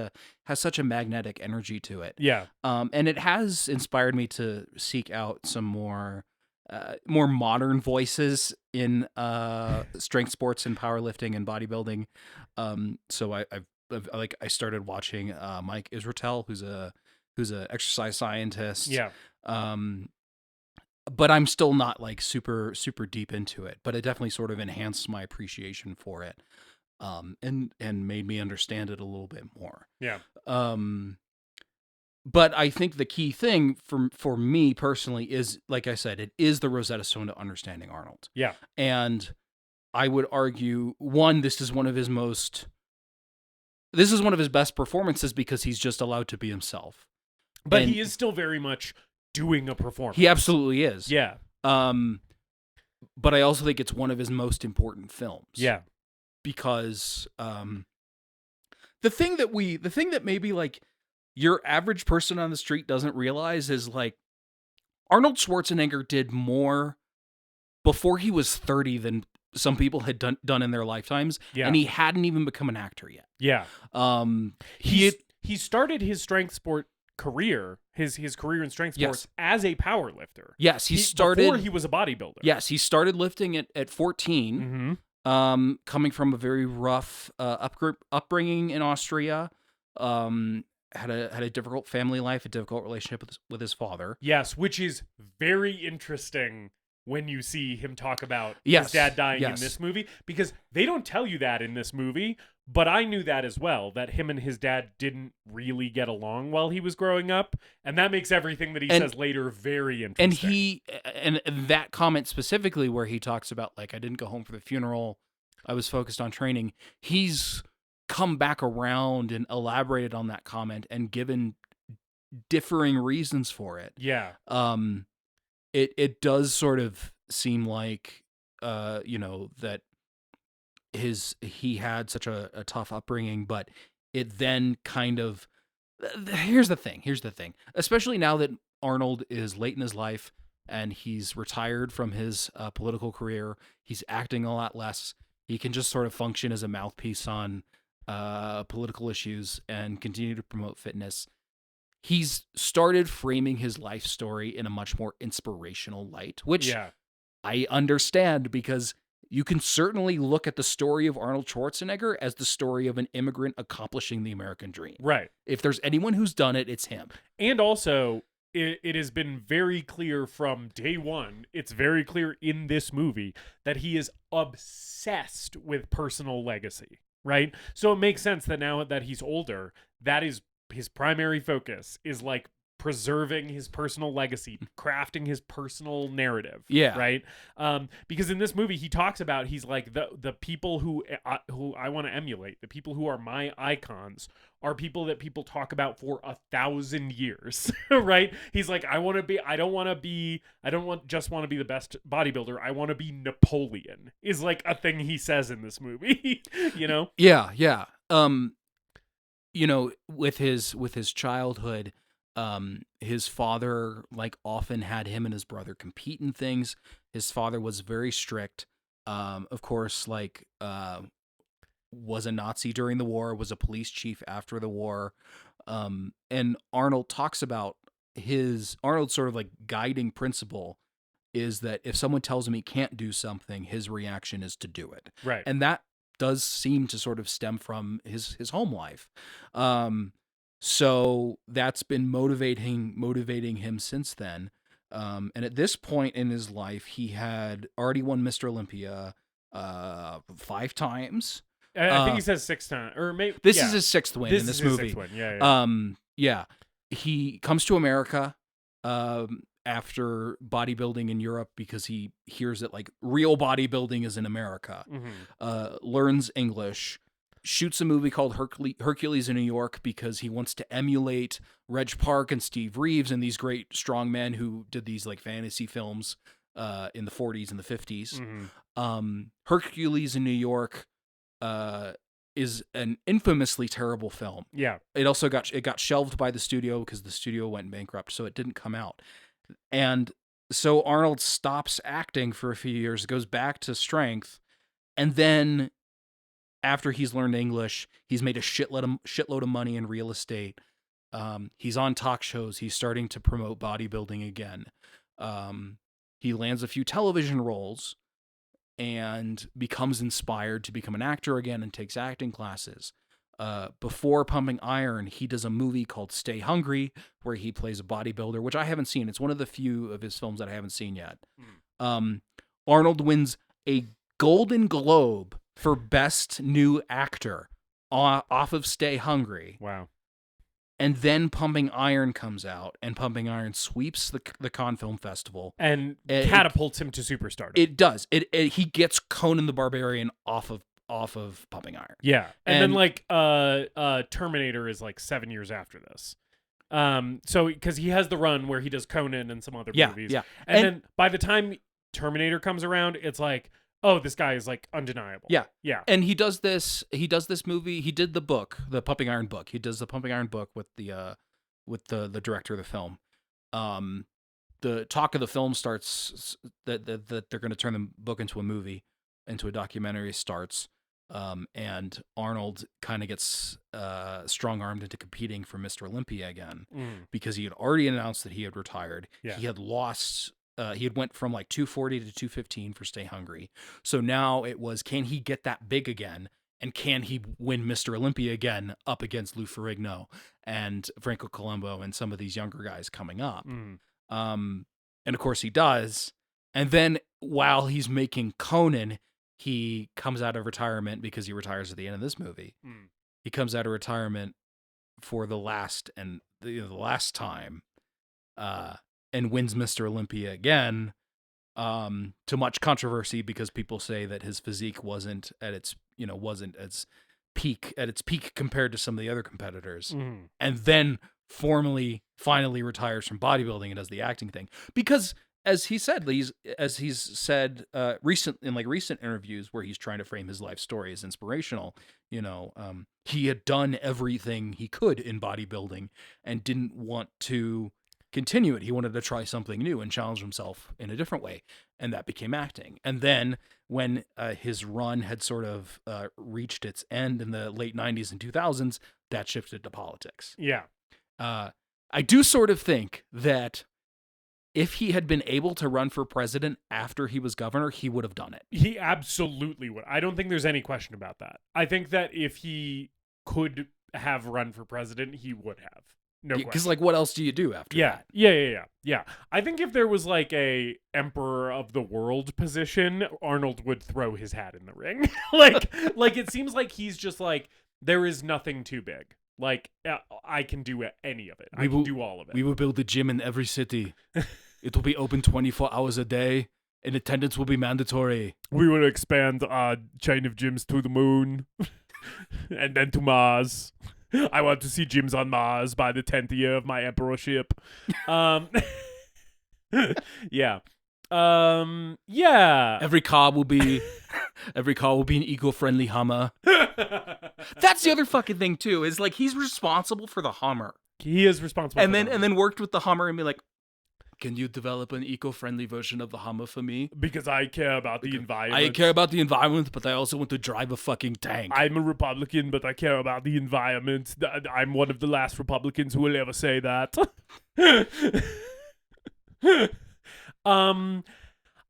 such a magnetic energy to it. Yeah. And it has inspired me to seek out some more modern voices in strength sports and powerlifting and bodybuilding. So I started watching Mike Israetel, who's a exercise scientist. Yeah. But I'm still not like super deep into it, but it definitely sort of enhanced my appreciation for it. And made me understand it a little bit more. Yeah. But I think the key thing for me personally is, like I said, it is the Rosetta Stone to understanding Arnold. Yeah. And I would argue, this is one of his best performances because he's just allowed to be himself. But he is still very much doing a performance. He absolutely is. Yeah. But I also think it's one of his most important films. Yeah. Because the thing that maybe like your average person on the street doesn't realize is like Arnold Schwarzenegger did more before he was 30 than some people had done in their lifetimes. Yeah. And he hadn't even become an actor yet. Yeah. He started his strength sport career, his career in strength sports as a power lifter. Yes, he started before he was a bodybuilder. Yes, he started lifting at 14. Mm-hmm. Coming from a very rough upbringing in Austria. Had a difficult family life, a difficult relationship with his father. Yes, which is very interesting when you see him talk about his dad dying in this movie, because they don't tell you that in this movie, but I knew that as well, that him and his dad didn't really get along while he was growing up, and that makes everything that he says later very interesting. And that comment specifically where he talks about, like, I didn't go home for the funeral, I was focused on training, he's come back around and elaborated on that comment and given differing reasons for it. Yeah. It does sort of seem like, that he had such a tough upbringing, but it then kind of, here's the thing, especially now that Arnold is late in his life and he's retired from his political career, he's acting a lot less. He can just sort of function as a mouthpiece on political issues and continue to promote fitness. he's started framing his life story in a much more inspirational light, which I understand, because you can certainly look at the story of Arnold Schwarzenegger as the story of an immigrant accomplishing the American dream. Right. If there's anyone who's done it, it's him. And also, it has been very clear from day one, it's very clear in this movie that he is obsessed with personal legacy, right? So it makes sense that now that he's older, that is his primary focus, is like preserving his personal legacy, crafting his personal narrative. Yeah. Right. Because in this movie, he talks about, he's like, the people who I want to emulate, the people who are my icons, are people that people talk about for 1,000 years. Right. He's like, I don't just want to be the best bodybuilder. I want to be Napoleon, is like a thing he says in this movie. You know? Yeah. Yeah. You know, with his childhood, his father like often had him and his brother compete in things. His father was very strict. Of course, like, was a Nazi during the war, was a police chief after the war. And Arnold talks about Arnold's sort of like guiding principle is that if someone tells him he can't do something, his reaction is to do it. Right. And that does seem to sort of stem from his home life. So that's been motivating him since then. And at this point in his life, he had already won Mr. Olympia 5 times. I think he says 6 times, or maybe this is his 6th win in this movie. His 6th win. Yeah. He comes to America after bodybuilding in Europe because he hears that like real bodybuilding is in America. Learns English. Shoots a movie called Hercules in New York because he wants to emulate Reg Park and Steve Reeves and these great strong men who did these like fantasy films in the 40s and the 50s. Hercules in New York is an infamously terrible film. Yeah. It also got shelved by the studio because the studio went bankrupt, so it didn't come out. And so Arnold stops acting for a few years, goes back to strength, and then after he's learned English, he's made a shitload of money in real estate. He's on talk shows. He's starting to promote bodybuilding again. He lands a few television roles and becomes inspired to become an actor again and takes acting classes. Before Pumping Iron, he does a movie called Stay Hungry, where he plays a bodybuilder, which I haven't seen. It's one of the few of his films that I haven't seen yet. Arnold wins a Golden Globe for Best New Actor off of Stay Hungry. Wow. And then Pumping Iron comes out, and Pumping Iron sweeps the Cannes Film Festival. And catapults him to superstardom. It does. He gets Conan the Barbarian off of Pumping Iron. Yeah. And then like Terminator is like 7 years after this. So because he has the run where he does Conan and some other movies. Yeah. And then by the time Terminator comes around, it's like, oh, this guy is like undeniable. Yeah. Yeah. And he does this movie. He did the book, the Pumping Iron book. He does the Pumping Iron book with the director of the film. The talk of the film starts that they're going to turn the book into a movie, into a documentary starts. And Arnold kind of gets strong-armed into competing for Mr. Olympia again because he had already announced that he had retired. Yeah. He had lost. He had went from like 240 to 215 for Stay Hungry. So now it was, can he get that big again? And can he win Mr. Olympia again up against Lou Ferrigno and Franco Columbu and some of these younger guys coming up? And of course he does. And then while he's making Conan, he comes out of retirement because he retires at the end of this movie. He comes out of retirement for the last time. And wins Mr. Olympia again, to much controversy because people say that his physique wasn't at its peak compared to some of the other competitors, and then finally retires from bodybuilding and does the acting thing because, as he's said recent interviews where he's trying to frame his life story as inspirational, he had done everything he could in bodybuilding and didn't want to continue it. He wanted to try something new and challenge himself in a different way, and that became acting. And then when his run had sort of reached its end in the late 90s and 2000s, that shifted to politics. Yeah. I do sort of think that if he had been able to run for president after he was governor, he would have done it. He absolutely would. I don't think there's any question about that. I think that if he could have run for president, he would have. No question. Because, like, what else do you do after that? Yeah. I think if there was, like, a emperor of the world position, Arnold would throw his hat in the ring. like, it seems like he's just like, there is nothing too big. Like, I can do any of it. I can do all of it. We will build a gym in every city. It will be open 24 hours a day, and attendance will be mandatory. We will expand our chain of gyms to the moon, and then to Mars. I want to see gyms on Mars by the 10th year of my emperorship. Yeah. Yeah. Every car will be an eco-friendly Hummer. That's the other fucking thing too. Is like he's responsible for the Hummer. He is responsible. And then worked with the Hummer and be like, can you develop an eco-friendly version of the Hummer for me? Because I care about the environment. I care about the environment, but I also want to drive a fucking tank. I'm a Republican, but I care about the environment. I'm one of the last Republicans who will ever say that.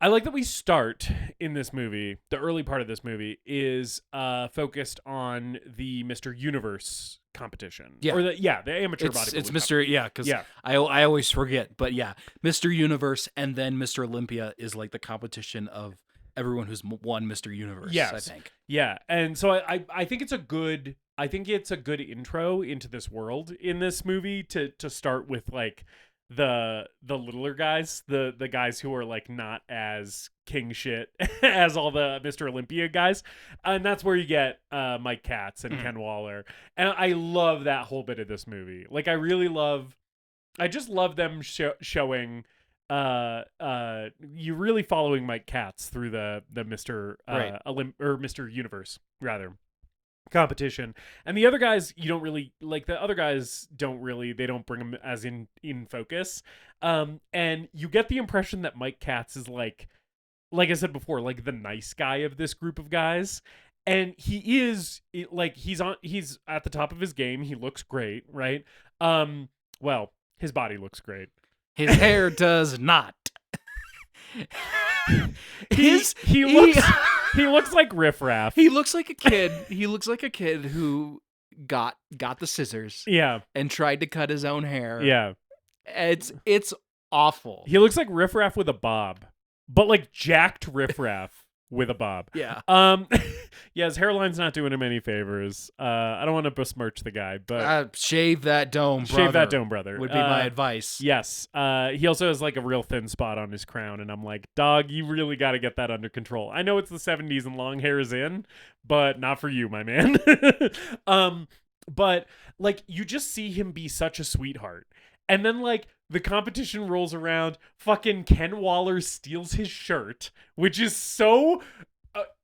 I like that we start in this movie. The early part of this movie is focused on the Mr. Universe competition. Yeah. Or the amateur bodybuilding. It's Mr. Yeah, because I always forget. But yeah, Mr. Universe and then Mr. Olympia is like the competition of everyone who's won Mr. Universe, yes. I think. Yeah. And so I think it's a good intro into this world in this movie to start with like the littler guys, the guys who are like not as king shit as all the Mr. Olympia guys, and that's where you get Mike Katz and Ken Waller, and I love that whole bit of this movie. Like I just love them showing you really following Mike Katz through the Mr. Mr. Universe rather competition, and the other guys you don't really like. The other guys they don't bring them as in focus, and you get the impression that Mike Katz is like I said before, like the nice guy of this group of guys, and he is like he's at the top of his game. He looks great, right? Well, his body looks great. His hair does not. He looks like riffraff. He looks like a kid. He looks like a kid who got the scissors. Yeah. And tried to cut his own hair. Yeah. It's awful. He looks like riffraff with a bob, but like jacked riffraff with a bob. Yeah. Yeah, his hairline's not doing him any favors. I don't want to besmirch the guy, but shave that dome, brother. Shave that dome, brother. Would be my advice. Yes. He also has like a real thin spot on his crown, and I'm like, dog, you really got to get that under control. I know it's the 70s and long hair is in, but not for you, my man. But like you just see him be such a sweetheart. And then like the competition rolls around, fucking Ken Waller steals his shirt, which is so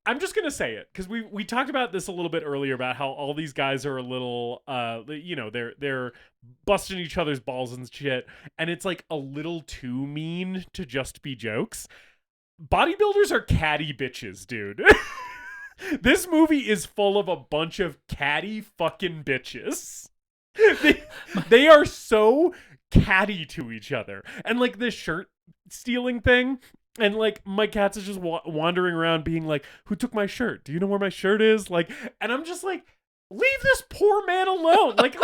I'm just going to say it because we talked about this a little bit earlier about how all these guys are a little they're busting each other's balls and shit, and it's like a little too mean to just be jokes. Bodybuilders are catty bitches, dude. This movie is full of a bunch of catty fucking bitches. They are so catty to each other. And like this shirt stealing thing, and like Mike Katz is just wandering around being like, who took my shirt? Do you know where my shirt is? Like, and I'm just like, leave this poor man alone. Like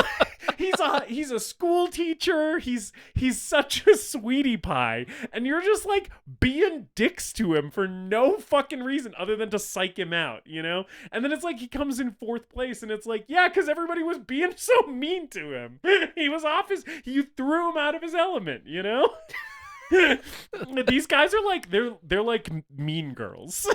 he's a school teacher. He's such a sweetie pie. And you're just like being dicks to him for no fucking reason other than to psych him out, you know? And then it's like he comes in 4th place and it's like, yeah, because everybody was being so mean to him. He was you threw him out of his element, you know? These guys are like they're like mean girls.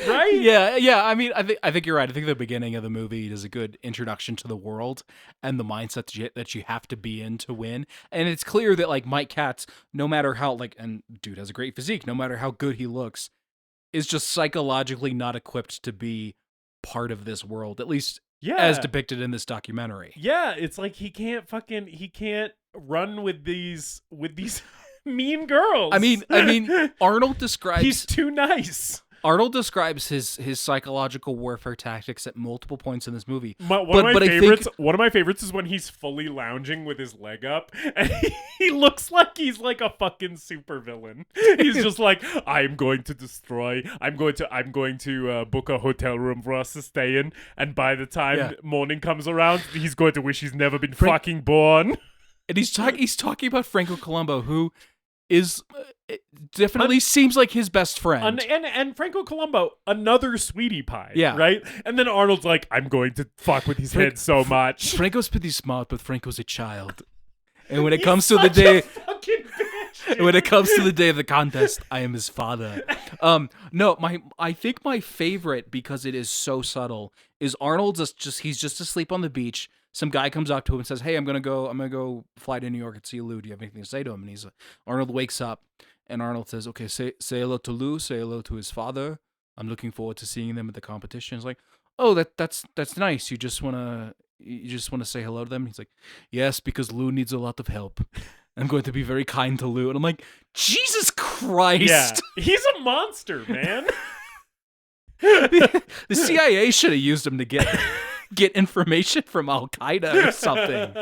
Right? Yeah. I mean, I think you're right. I think the beginning of the movie is a good introduction to the world and the mindset that you have to be in to win. And it's clear that like Mike Katz, no matter how and dude has a great physique, no matter how good he looks, is just psychologically not equipped to be part of this world, at least as depicted in this documentary. Yeah, it's like he can't run with these mean girls. I mean, Arnold describes he's too nice. Arnold describes his psychological warfare tactics at multiple points in this movie. One of my favorites is when he's fully lounging with his leg up, and he looks like he's like a fucking supervillain. He's just like, I'm going to destroy. I'm going to book a hotel room for us to stay in, and by the time morning comes around, he's going to wish he's never been fucking born. And he's talking about Franco Columbu, who is definitely seems like his best friend. And Franco Columbu, another sweetie pie. Yeah. Right? And then Arnold's like, I'm going to fuck with his head so much. Franco's pretty smart, but Franco's a child. And when it comes to the day, when it comes to the day of the contest, I am his father. I think my favorite, because it is so subtle, is Arnold he's just asleep on the beach. Some guy comes up to him and says, "Hey, I'm gonna go fly to New York and see Lou. Do you have anything to say to him?" And Arnold wakes up, and Arnold says, "Okay, say hello to Lou. Say hello to his father. I'm looking forward to seeing them at the competition." It's like, "Oh, that's nice. You just wanna say hello to them." He's like, "Yes, because Lou needs a lot of help. I'm going to be very kind to Lou." And I'm like, Jesus Christ! Yeah, he's a monster, man. The CIA should have used him to get information from Al Qaeda or something.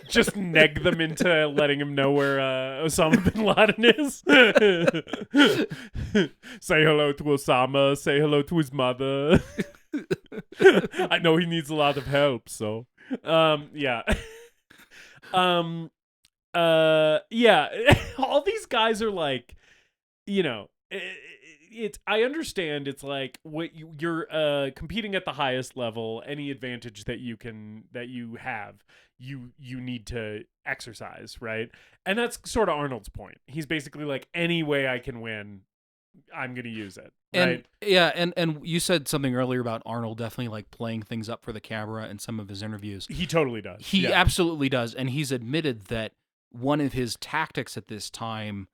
just neg them into letting him know where Osama bin Laden is. Say hello to Osama. Say hello to his mother. I know he needs a lot of help, so yeah. All these guys are like, you know, I understand it's like what you're competing at the highest level. Any advantage that you have, you need to exercise, right? And that's sort of Arnold's point. He's basically like, any way I can win, I'm gonna use it. Right? And you said something earlier about Arnold definitely like playing things up for the camera in some of his interviews. He totally does. He absolutely does, and he's admitted that one of his tactics at this time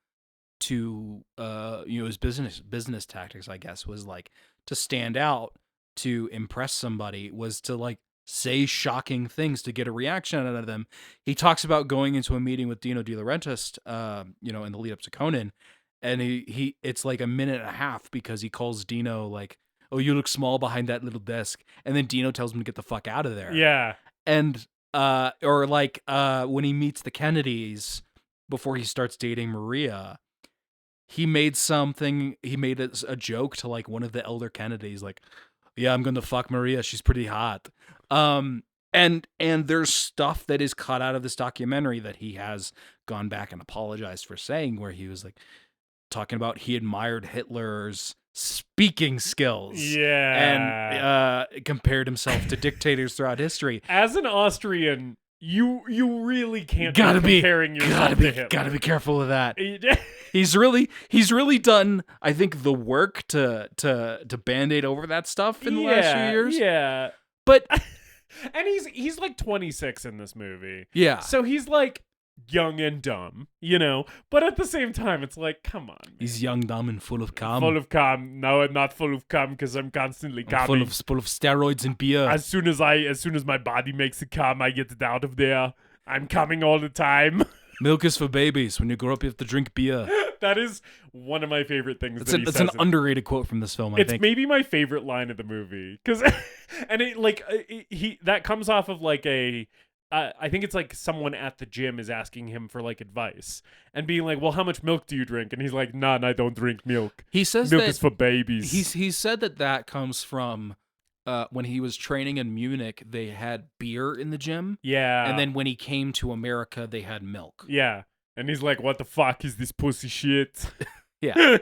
to his business tactics, I guess, was like to stand out, to impress somebody, was to like say shocking things to get a reaction out of them. He talks about going into a meeting with Dino De Laurentiis, in the lead up to Conan, and he it's like a minute and a half because he calls Dino like, "Oh, you look small behind that little desk," and then Dino tells him to get the fuck out of there. Yeah. And when he meets the Kennedys before he starts dating Maria, he made a joke to like one of the elder Kennedys, like, "Yeah, I'm gonna fuck Maria. She's pretty hot." And there's stuff that is cut out of this documentary that he has gone back and apologized for saying, where he was like talking about he admired Hitler's speaking skills. Yeah. And be compared to dictators throughout history. As an Austrian, you really can't be comparing yourself to Hitler. Gotta be careful with that. He's really done, I think, the work to band-aid over that stuff in the last few years. Yeah. But and he's like 26 in this movie. Yeah. So he's like young and dumb, but at the same time it's like, come on, man. He's young, dumb, and full of cum. No, I'm not full of cum because I'm constantly coming. Full of steroids and beer. As soon as my body makes a cum, I get it out of there. I'm coming all the time. Milk is for babies. When you grow up, you have to drink beer. That is one of my favorite things. It's an underrated quote from this film. I think it's maybe my favorite line of the movie because, and that comes off of like a. I think it's like someone at the gym is asking him for like advice and being like, "Well, how much milk do you drink?" And he's like, "None. I don't drink milk. He says milk that is for babies." He said that comes from when he was training in Munich. They had beer in the gym. Yeah, and then when he came to America, they had milk. Yeah, and he's like, "What the fuck is this pussy shit?" Yeah.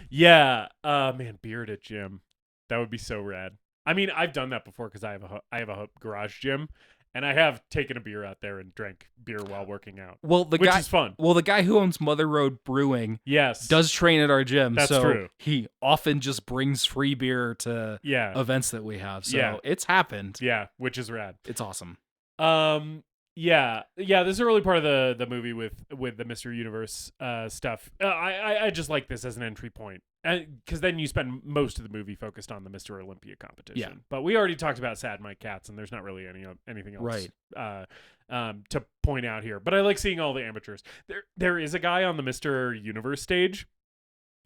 Yeah. Man, beer at a gym. That would be so rad. I mean, I've done that before because I have a garage gym, and I have taken a beer out there and drank beer while working out. Well, which is fun. Well, the guy who owns Mother Road Brewing, does train at our gym. That's so true. He often just brings free beer to events that we have. So it's happened. Yeah, which is rad. It's awesome. Yeah. This is a early part of the movie with the Mr. Universe stuff. I just like this as an entry point, because then you spend most of the movie focused on the Mr. Olympia competition. Yeah. But we already talked about Sad Mike Katz, and there's not really anything else to point out here. But I like seeing all the amateurs. There is a guy on the Mr. Universe stage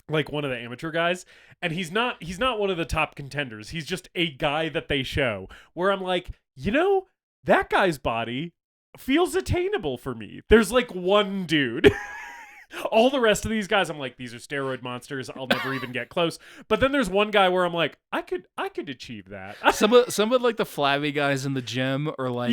like one of the amateur guys, and he's not one of the top contenders. He's just a guy that they show, where I'm like, that guy's body feels attainable for me. There's like one dude. All the rest of these guys, I'm like, these are steroid monsters. I'll never even get close. But then there's one guy where I'm like, I could achieve that. Some of like the flabby guys in the gym, or like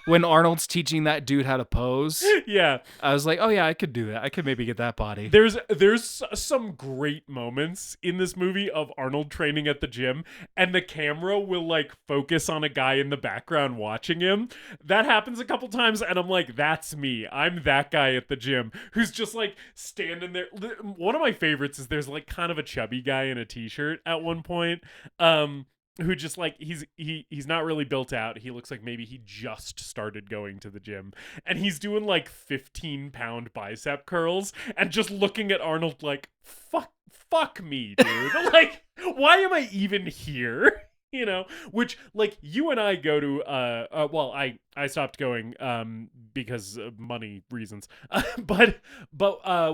when Arnold's teaching that dude how to pose. Yeah. I was like, oh yeah, I could do that. I could maybe get that body. There's some great moments in this movie of Arnold training at the gym, and the camera will like focus on a guy in the background watching him. That happens a couple times, and I'm like, that's me. I'm that guy at the gym who's just like standing there. One of my favorites is there's like kind of a chubby guy in a t-shirt at one point. Who just like he's not really built out. He looks like maybe he just started going to the gym, and he's doing like 15-pound bicep curls and just looking at Arnold like, fuck me, dude. Like, why am I even here? Which like you and I go to well, I stopped going because of money reasons. But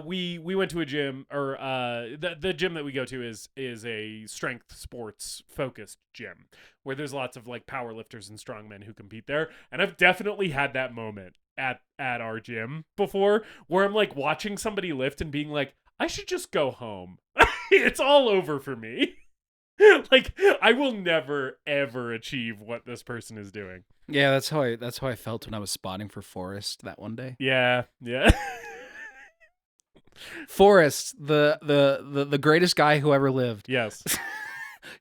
we went to a gym, or the gym that we go to is a strength sports focused gym where there's lots of like powerlifters and strongmen who compete there. And I've definitely had that moment at our gym before where I'm like watching somebody lift and being like, I should just go home. It's all over for me. Like, I will never ever achieve what this person is doing. Yeah, that's how I felt when I was spotting for Forrest that one day. Yeah. Forrest, the greatest guy who ever lived. Yes.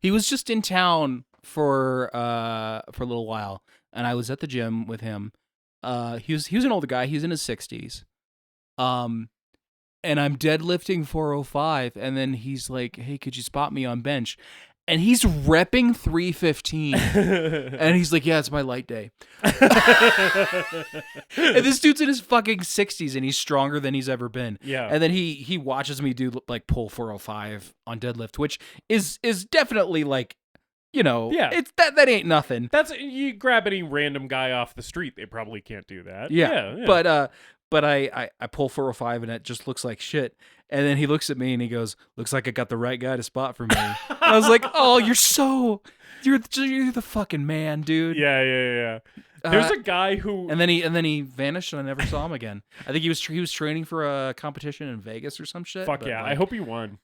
He was just in town for a little while, and I was at the gym with him. He was an older guy. He was in his 60s. And I'm deadlifting 405, and then he's like, hey, could you spot me on bench? And he's repping 315. And he's like, yeah, it's my light day. And this dude's in his fucking 60s, and he's stronger than he's ever been. Yeah. And then he watches me do like pull 405 on deadlift, which is definitely like, yeah, it's that ain't nothing. That's, you grab any random guy off the street, they probably can't do that. Yeah. But I pull 405 and it just looks like shit. And then he looks at me and he goes, looks like I got the right guy to spot for me. I was like, oh, you're the fucking man, dude. Yeah. There's a guy who, and then he vanished and I never saw him again. I think he was training for a competition in Vegas or some shit. Fuck yeah. Like, I hope he won.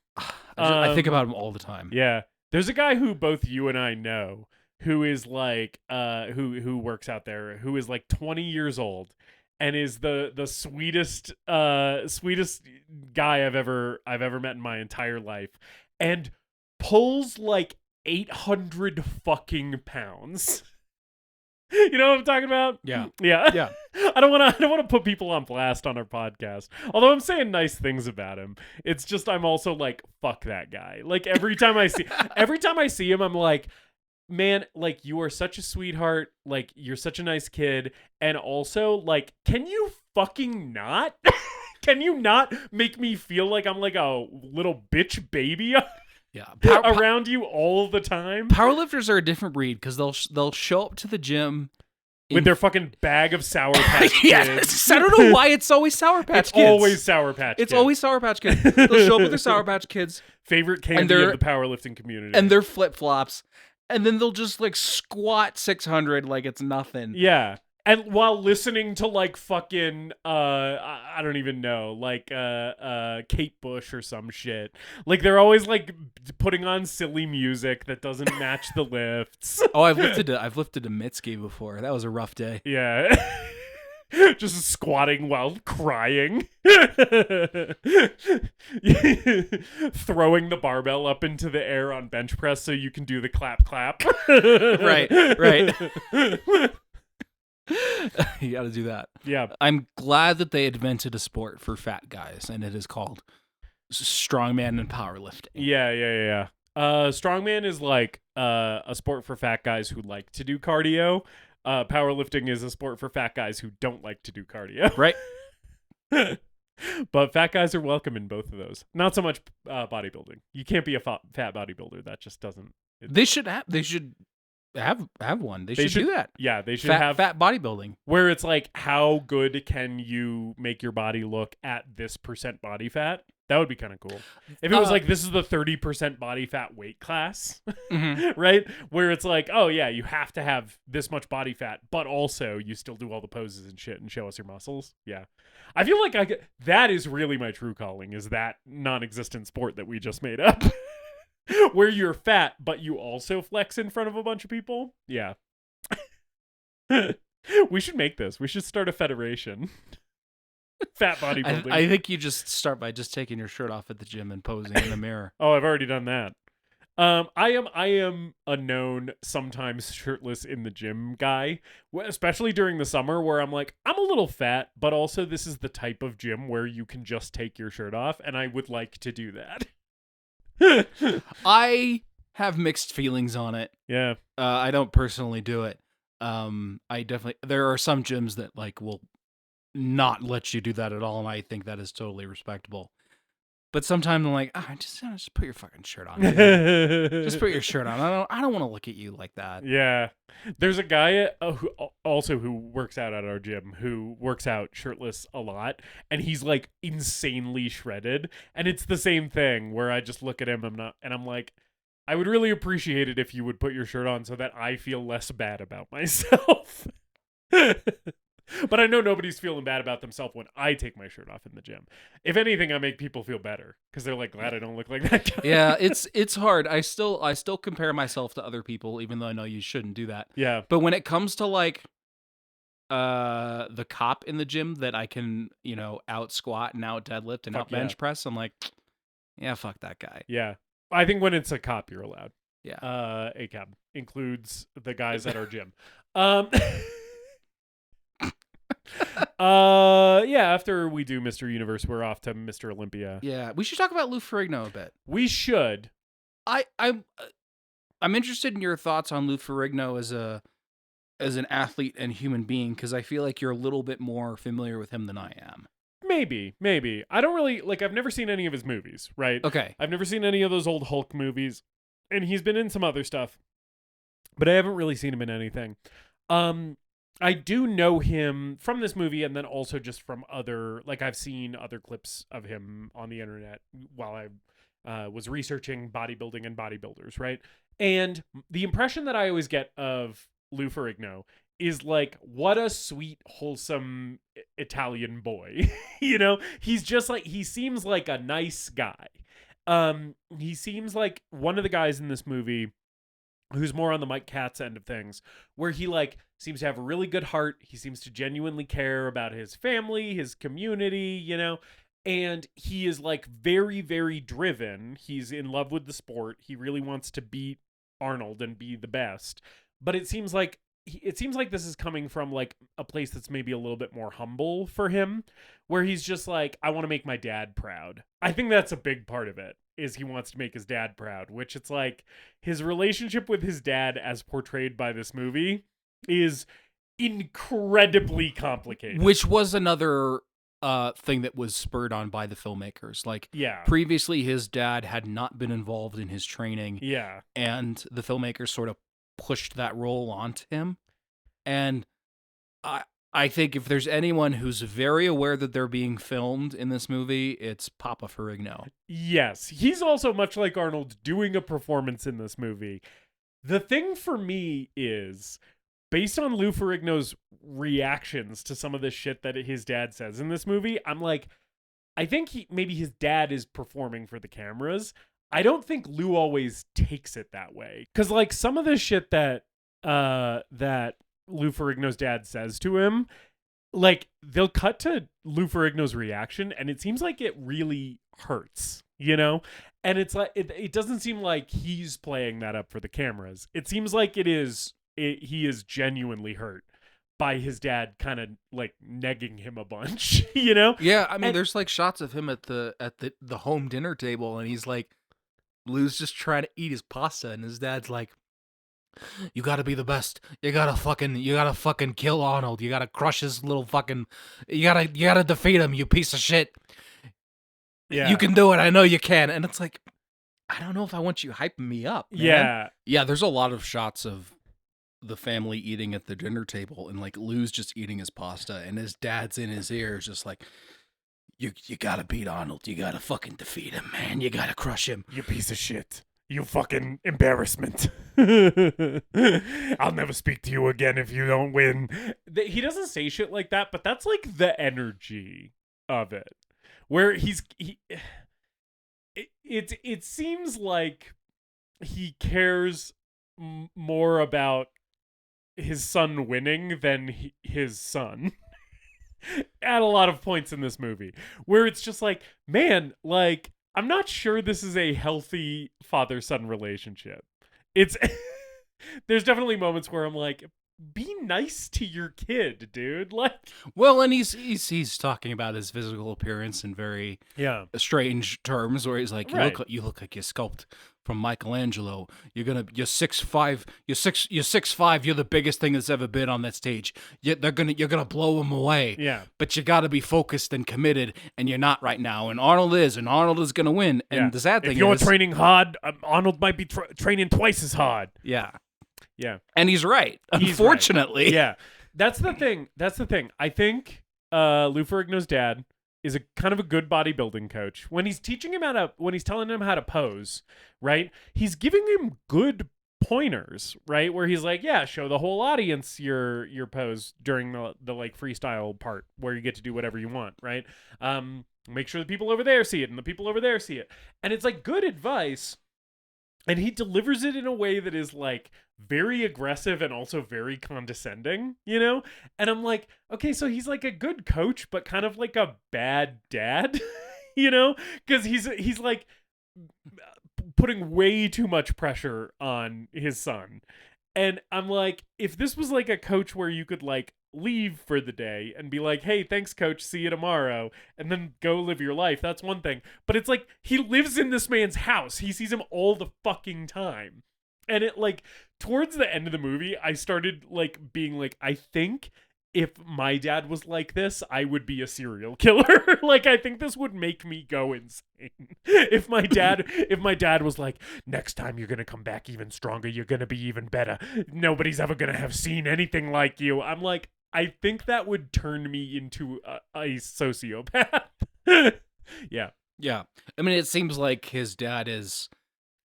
I think about him all the time. Yeah. There's a guy who both you and I know who is like, who works out there, who is like 20 years old. And is the sweetest guy I've ever met in my entire life, and pulls like 800 fucking pounds. You know what I'm talking about? Yeah. I don't want to put people on blast on our podcast. Although I'm saying nice things about him, it's just I'm also like, fuck that guy. Like every time I see him, I'm like, man, like, you are such a sweetheart. Like, you're such a nice kid. And also, like, can you fucking not? Can you not make me feel like I'm like a little bitch baby around you all the time? Powerlifters are a different breed because they'll show up to the gym with their fucking bag of Sour Patch Kids. Yes. I don't know why it's always Sour Patch Kids. It's always Sour Patch Kids. It's always Sour Patch Kids. They'll show up with their Sour Patch Kids. Favorite candy of the powerlifting community. And their flip-flops. And then they'll just like squat 600 like it's nothing. Yeah. And while listening to like fucking I don't even know, like Kate Bush or some shit. Like they're always like putting on silly music that doesn't match the lifts. Oh, I've lifted a Mitski before. That was a rough day. Yeah. Just squatting while crying. Throwing the barbell up into the air on bench press so you can do the clap. Right. You got to do that. Yeah. I'm glad that they invented a sport for fat guys, and it is called strongman and powerlifting. Yeah. Strongman is like a sport for fat guys who like to do cardio. Powerlifting is a sport for fat guys who don't like to do cardio. Right. But fat guys are welcome in both of those. Not so much bodybuilding. You can't be a fat bodybuilder. That just doesn't. They should have one. They should do that. Yeah, they should have fat bodybuilding. Where it's like, how good can you make your body look at this % body fat? That would be kind of cool. If it was like, this is the 30% body fat weight class, right? Where it's like, oh yeah, you have to have this much body fat, but also you still do all the poses and shit and show us your muscles. Yeah. I feel like that is really my true calling, is that non-existent sport that we just made up. Where you're fat, but you also flex in front of a bunch of people. Yeah. We should make this. We should start a federation. Fat bodybuilding. I think you just start by just taking your shirt off at the gym and posing in the mirror. Oh, I've already done that. I am a known sometimes shirtless in the gym guy, especially during the summer, where I'm like, I'm a little fat, but also this is the type of gym where you can just take your shirt off, and I would like to do that. I have mixed feelings on it. Yeah. I don't personally do it. There are some gyms that like will not let you do that at all, and I think that is totally respectable. But sometimes I'm like, just put your fucking shirt on. Just put your shirt on. I don't want to look at you like that. Yeah. There's a guy who works out at our gym who works out shirtless a lot, and he's like insanely shredded, and it's the same thing where I just look at him and I'm like, I would really appreciate it if you would put your shirt on so that I feel less bad about myself. But I know nobody's feeling bad about themselves when I take my shirt off in the gym. If anything, I make people feel better because they're like, glad I don't look like that guy. Yeah, it's hard. I still compare myself to other people, even though I know you shouldn't do that. Yeah. But when it comes to like the cop in the gym that I can, out squat and out deadlift and out bench press, I'm like, yeah, fuck that guy. Yeah. I think when it's a cop, you're allowed. Yeah. ACAB includes the guys at our gym. After we do Mr. Universe, we're off to Mr. Olympia. Yeah, we should talk about Lou Ferrigno a bit. We should. I'm interested in your thoughts on Lou Ferrigno as an athlete and human being, because I feel like you're a little bit more familiar with him than I am. Maybe. I don't really, I've never seen any of his movies, right? Okay. I've never seen any of those old Hulk movies, and he's been in some other stuff, but I haven't really seen him in anything. I do know him from this movie, and then also just from other, I've seen other clips of him on the internet while I was researching bodybuilding and bodybuilders, right? And the impression that I always get of Lou Ferrigno is what a sweet, wholesome Italian boy. He's just he seems like a nice guy. He seems like one of the guys in this movie who's more on the Mike Katz end of things, where he seems to have a really good heart. He seems to genuinely care about his family, his community, and he is very, very driven. He's in love with the sport. He really wants to beat Arnold and be the best. But it seems like this is coming from a place that's maybe a little bit more humble for him, where he's just I want to make my dad proud. I think that's a big part of it, is he wants to make his dad proud, which it's his relationship with his dad as portrayed by this movie is incredibly complicated. Which was another thing that was spurred on by the filmmakers. Previously his dad had not been involved in his training. Yeah. And the filmmakers sort of pushed that role onto him. And I think if there's anyone who's very aware that they're being filmed in this movie, it's Papa Ferrigno. Yes. He's also, much like Arnold, doing a performance in this movie. The thing for me is, based on Lou Ferrigno's reactions to some of the shit that his dad says in this movie, I'm I think maybe his dad is performing for the cameras. I don't think Lou always takes it that way. Because some of the shit that Lou Ferrigno's dad says to him, they'll cut to Lou Ferrigno's reaction, and it seems like it really hurts, and it's it doesn't seem like he's playing that up for the cameras. It seems like he is genuinely hurt by his dad kind of negging him a bunch, Yeah, I mean, there's shots of him at the home dinner table, and he's Lou's just trying to eat his pasta, and his dad's you gotta be the best. You gotta fucking kill Arnold. You gotta crush his little fucking. You gotta defeat him. You piece of shit. Yeah, you can do it. I know you can. And it's I don't know if I want you hyping me up, man. Yeah. There's a lot of shots of the family eating at the dinner table, and Lou's just eating his pasta, and his dad's in his ears, just you gotta beat Arnold. You gotta fucking defeat him, man. You gotta crush him. You piece of shit. You fucking embarrassment. I'll never speak to you again if you don't win. He doesn't say shit like that, but that's like the energy of it. Where it seems like he cares more about his son winning than his son. At a lot of points in this movie. Where it's just like, man, like, I'm not sure this is a healthy father-son relationship. It's there's definitely moments where I'm like, be nice to your kid, dude. Like, well, and he's talking about his physical appearance in very strange terms, where he's like, you look like you're sculpted from Michelangelo. You're 6'5", you're 6'5", you're the biggest thing that's ever been on that stage. You're gonna blow him away. Yeah. But you gotta be focused and committed, and you're not right now. And Arnold is gonna win. And the sad thing is, if you're training hard, Arnold might be training twice as hard. Yeah. Yeah. And he's right. Unfortunately. Right. Yeah. That's the thing. I think Lou Ferrigno's dad is a kind of a good bodybuilding coach. When he's teaching him when he's telling him how to pose, right? He's giving him good pointers, right? Where he's like, yeah, show the whole audience your pose during the like freestyle part where you get to do whatever you want, right? Make sure the people over there see it and the people over there see it. And it's like good advice. And he delivers it in a way that is like very aggressive and also very condescending, you know? And I'm like, okay, so he's like a good coach, but kind of like a bad dad, you know? Because he's like putting way too much pressure on his son. And I'm like, if this was like a coach where you could like leave for the day and be like, hey, thanks coach, see you tomorrow, and then go live your life, that's one thing. But it's like, he lives in this man's house. He sees him all the fucking time. And it like, towards the end of the movie, I started like being like, I think if my dad was like this, I would be a serial killer. Like, I think this would make me go insane. If my dad was like, next time you're going to come back even stronger, you're going to be even better. Nobody's ever going to have seen anything like you. I'm like, I think that would turn me into a sociopath. Yeah. Yeah. I mean, it seems like his dad is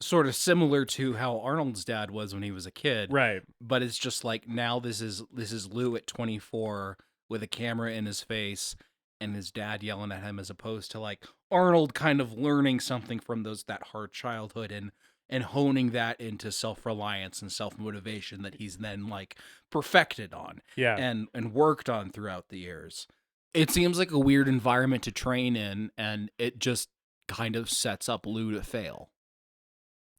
sort of similar to how Arnold's dad was when he was a kid. Right. But it's just like, now this is Lou at 24 with a camera in his face and his dad yelling at him, as opposed to like Arnold kind of learning something from that hard childhood and honing that into self-reliance and self-motivation that he's then like perfected on and worked on throughout the years. It seems like a weird environment to train in, and it just kind of sets up Lou to fail.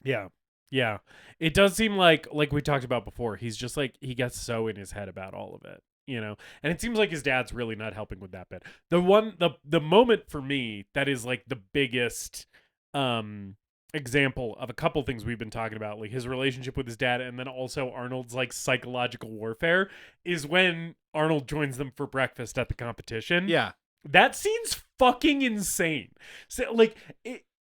Yeah. Yeah. It does seem like we talked about before, he's just like, he gets so in his head about all of it, you know? And it seems like his dad's really not helping with that bit. The moment for me that is like the biggest example of a couple things we've been talking about, like his relationship with his dad and then also Arnold's like psychological warfare, is when Arnold joins them for breakfast at the competition. Yeah. That scene's fucking insane. So like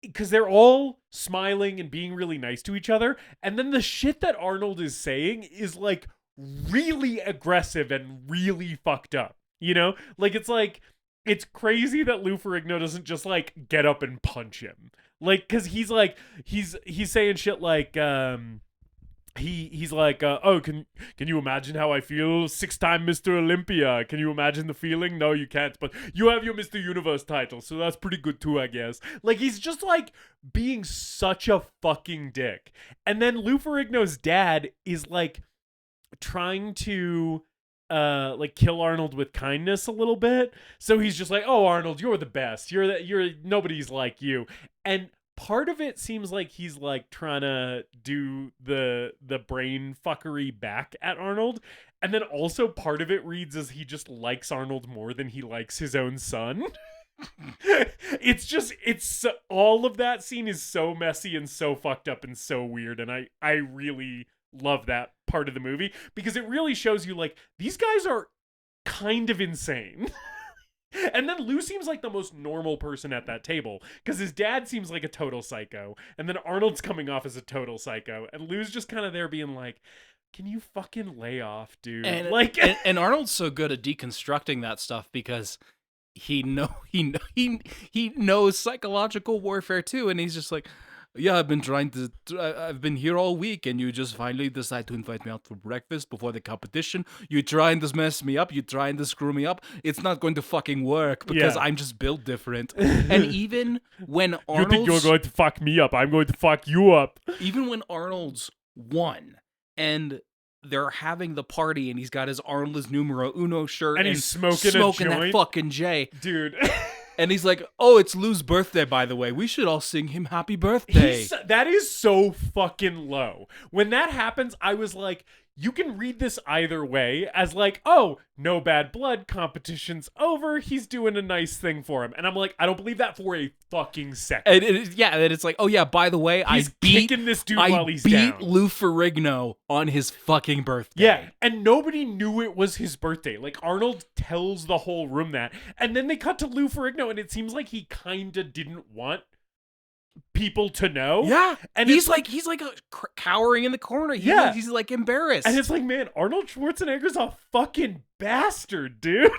because they're all smiling and being really nice to each other, and then the shit that Arnold is saying is like really aggressive and really fucked up, you know? Like it's crazy that Lou Ferrigno doesn't just like get up and punch him, like, because he's like he's saying shit like he's like, oh, can you imagine how I feel? 6-time Mr. Olympia. Can you imagine the feeling? No, you can't. But you have your Mr. Universe title, so that's pretty good too, I guess. Like, he's just like being such a fucking dick. And then Lou Ferrigno's dad is like trying to like kill Arnold with kindness a little bit. So he's just like, oh, Arnold, you're the best. You're nobody's like you. And part of it seems like he's like trying to do the brain fuckery back at Arnold. And then also part of it reads as he just likes Arnold more than he likes his own son. It's all of that scene is so messy and so fucked up and so weird. And I really love that part of the movie because it really shows you like these guys are kind of insane. And then Lou seems like the most normal person at that table because his dad seems like a total psycho. And then Arnold's coming off as a total psycho. And Lou's just kind of there being like, can you fucking lay off, dude? And, like, and Arnold's so good at deconstructing that stuff because he knows psychological warfare too, and he's just like, yeah, I've been here all week, and you just finally decide to invite me out for breakfast before the competition. You're trying to mess me up. You're trying to screw me up. It's not going to fucking work because I'm just built different. And even when Arnold's... You think you're going to fuck me up, I'm going to fuck you up. Even when Arnold's won, and they're having the party, and he's got his Arnold is numero uno shirt, and he's smoking a joint. that fucking J. Dude. And he's like, oh, it's Lou's birthday, by the way. We should all sing him happy birthday. That is so fucking low. When that happens, I was like, you can read this either way as like, oh, no bad blood, competition's over, he's doing a nice thing for him. And I'm like, I don't believe that for a fucking second. And it's like, oh yeah, by the way, he's kicking this dude while he's down. I beat Lou Ferrigno on his fucking birthday. Yeah, and nobody knew it was his birthday. Like, Arnold tells the whole room that. And then they cut to Lou Ferrigno, and it seems like he kind of didn't want people to know. Yeah, and he's like cowering in the corner. He's like embarrassed. And it's like, man, Arnold Schwarzenegger's a fucking bastard, dude.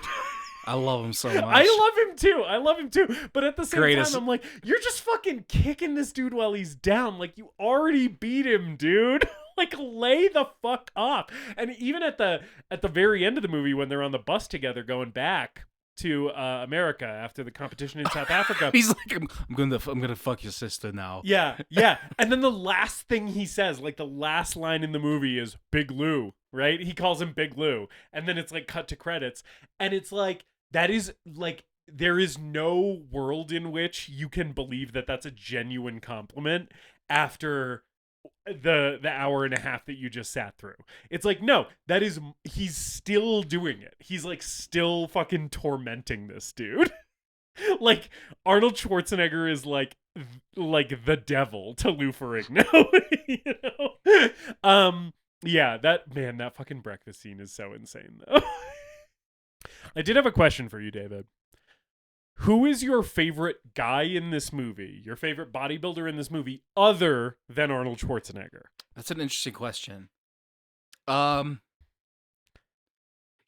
I love him so much. I love him too. But at the same time, I'm like, you're just fucking kicking this dude while he's down. Like, you already beat him, dude. Like, lay the fuck off. And even at the very end of the movie, when they're on the bus together going back to America after the competition in South Africa, he's like, I'm gonna fuck your sister now. Yeah. And then the last thing he says, like the last line in the movie, is Big Lou, right? He calls him Big Lou, and then it's like cut to credits, and it's like, that is like, there is no world in which you can believe that that's a genuine compliment after the hour and a half that you just sat through. It's like, no, he's still doing it. He's like still fucking tormenting this dude. Like, Arnold Schwarzenegger is like the devil to Lou Ferrigno. You know? Yeah, that fucking breakfast scene is so insane though. I did have a question for you, David. Who is your favorite guy in this movie? Your favorite bodybuilder in this movie, other than Arnold Schwarzenegger? That's an interesting question. You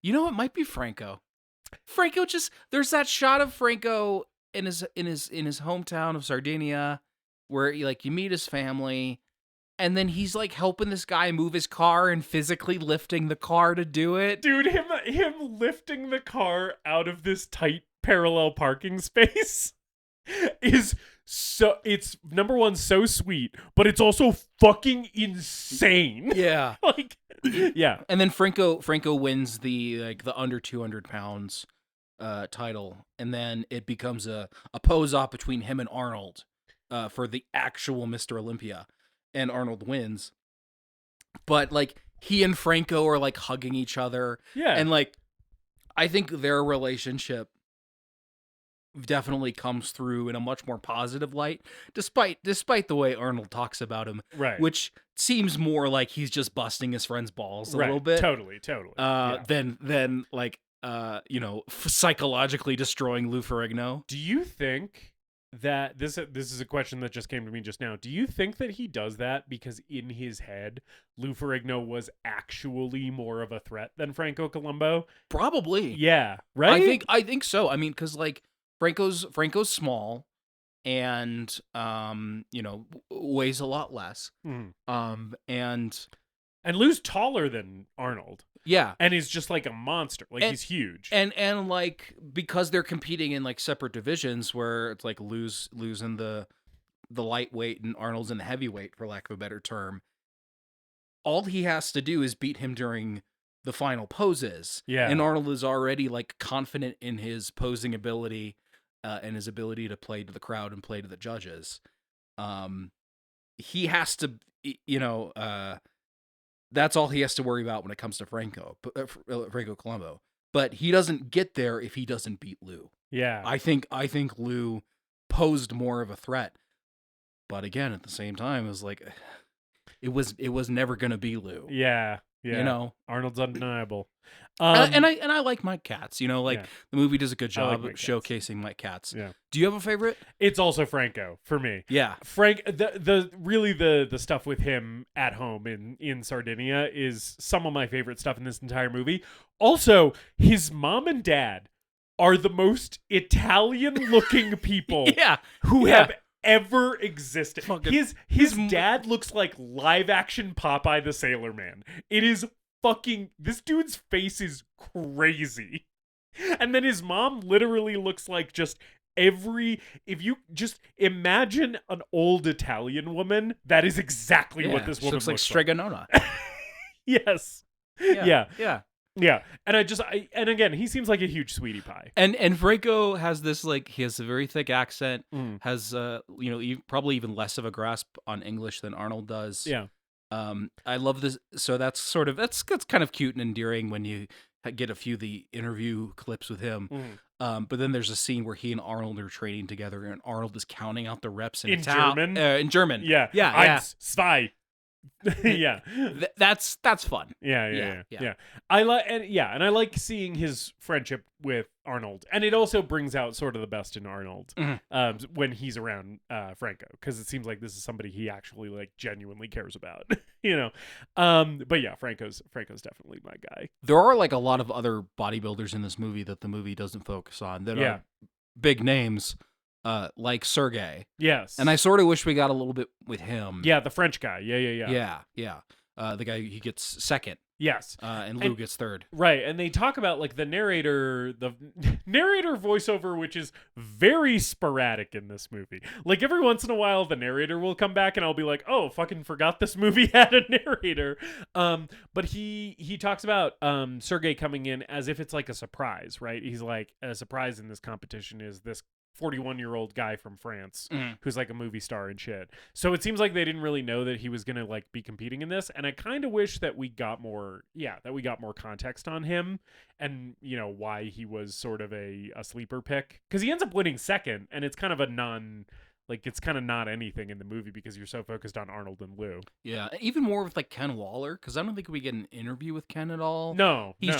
know, it might be Franco. Franco there's that shot of Franco in his hometown of Sardinia where you meet his family, and then he's like helping this guy move his car and physically lifting the car to do it. Dude, him lifting the car out of this tight parallel parking space is so, it's number one, so sweet, but it's also fucking insane. Yeah. Like, yeah. And then Franco wins the under 200 pounds title, and then it becomes a pose-off between him and Arnold for the actual Mr. Olympia, and Arnold wins. But like, he and Franco are like hugging each other. Yeah. And like, I think their relationship definitely comes through in a much more positive light, despite the way Arnold talks about him, right? Which seems more like he's just busting his friend's balls a little bit, totally. Than like psychologically destroying Lou Ferrigno. Do you think that this is a question that just came to me just now? Do you think that he does that because in his head Lou Ferrigno was actually more of a threat than Franco Columbu? Probably. Yeah. Right. I think so. I mean, because like, Franco's small, and weighs a lot less. And Lou's taller than Arnold. Yeah, and he's just like a monster. Like, he's huge. And like, because they're competing in like separate divisions, where it's like Lou's in the lightweight and Arnold's in the heavyweight, for lack of a better term. All he has to do is beat him during the final poses. Yeah, and Arnold is already like confident in his posing ability. And his ability to play to the crowd and play to the judges. He has to, that's all he has to worry about when it comes to Franco Columbu. But he doesn't get there if he doesn't beat Lou. Yeah. I think Lou posed more of a threat. But again, at the same time, it was like, it was never going to be Lou. Yeah. Yeah. Arnold's undeniable. And I like Mike Katz. The movie does a good job like showcasing Mike Katz. Yeah. Do you have a favorite? It's also Franco for me. Yeah. Frank, the stuff with him at home in Sardinia is some of my favorite stuff in this entire movie. Also, his mom and dad are the most Italian-looking people Yeah. who Yeah. have ever existed. Fucking- His dad looks like live-action Popeye the Sailor Man. It is fucking... This dude's face is crazy. And then his mom literally looks like just every... If you just imagine an old Italian woman, that is exactly what this she woman looks like. like. Stregonona. Yes. Yeah. Yeah. And and again, he seems like a huge sweetie pie. And Franco has this, like, he has a very thick accent, has probably even less of a grasp on English than Arnold does. Yeah. I love this. So that's kind of cute and endearing when you get a few of the interview clips with him. But then there's a scene where he and Arnold are training together, and Arnold is counting out the reps in German. In German. Yeah. Yeah. Zwei. Yeah. That's fun. Yeah. I like seeing his friendship with Arnold, and it also brings out sort of the best in Arnold when he's around Franco, because it seems like this is somebody he actually like genuinely cares about, But yeah, Franco's definitely my guy. There are like a lot of other bodybuilders in this movie that the movie doesn't focus on that are big names. Like Serge. Yes. And I sort of wish we got a little bit with him. Yeah, the French guy. Yeah. The guy, he gets second. Yes. And Lou gets third. Right. And they talk about like the narrator voiceover, which is very sporadic in this movie. Like every once in a while, the narrator will come back and I'll be like, oh, fucking forgot this movie had a narrator. But he talks about Sergei coming in as if it's like a surprise, right? He's like, a surprise in this competition is this 41-year-old guy from France who's like a movie star and shit. So it seems like they didn't really know that he was going to like be competing in this. And I kind of wish that we got more context on him and, why he was sort of a sleeper pick. Because he ends up winning second, and it's kind of it's kind of not anything in the movie because you're so focused on Arnold and Lou. Yeah, even more with like Ken Waller, because I don't think we get an interview with Ken at all. No. He's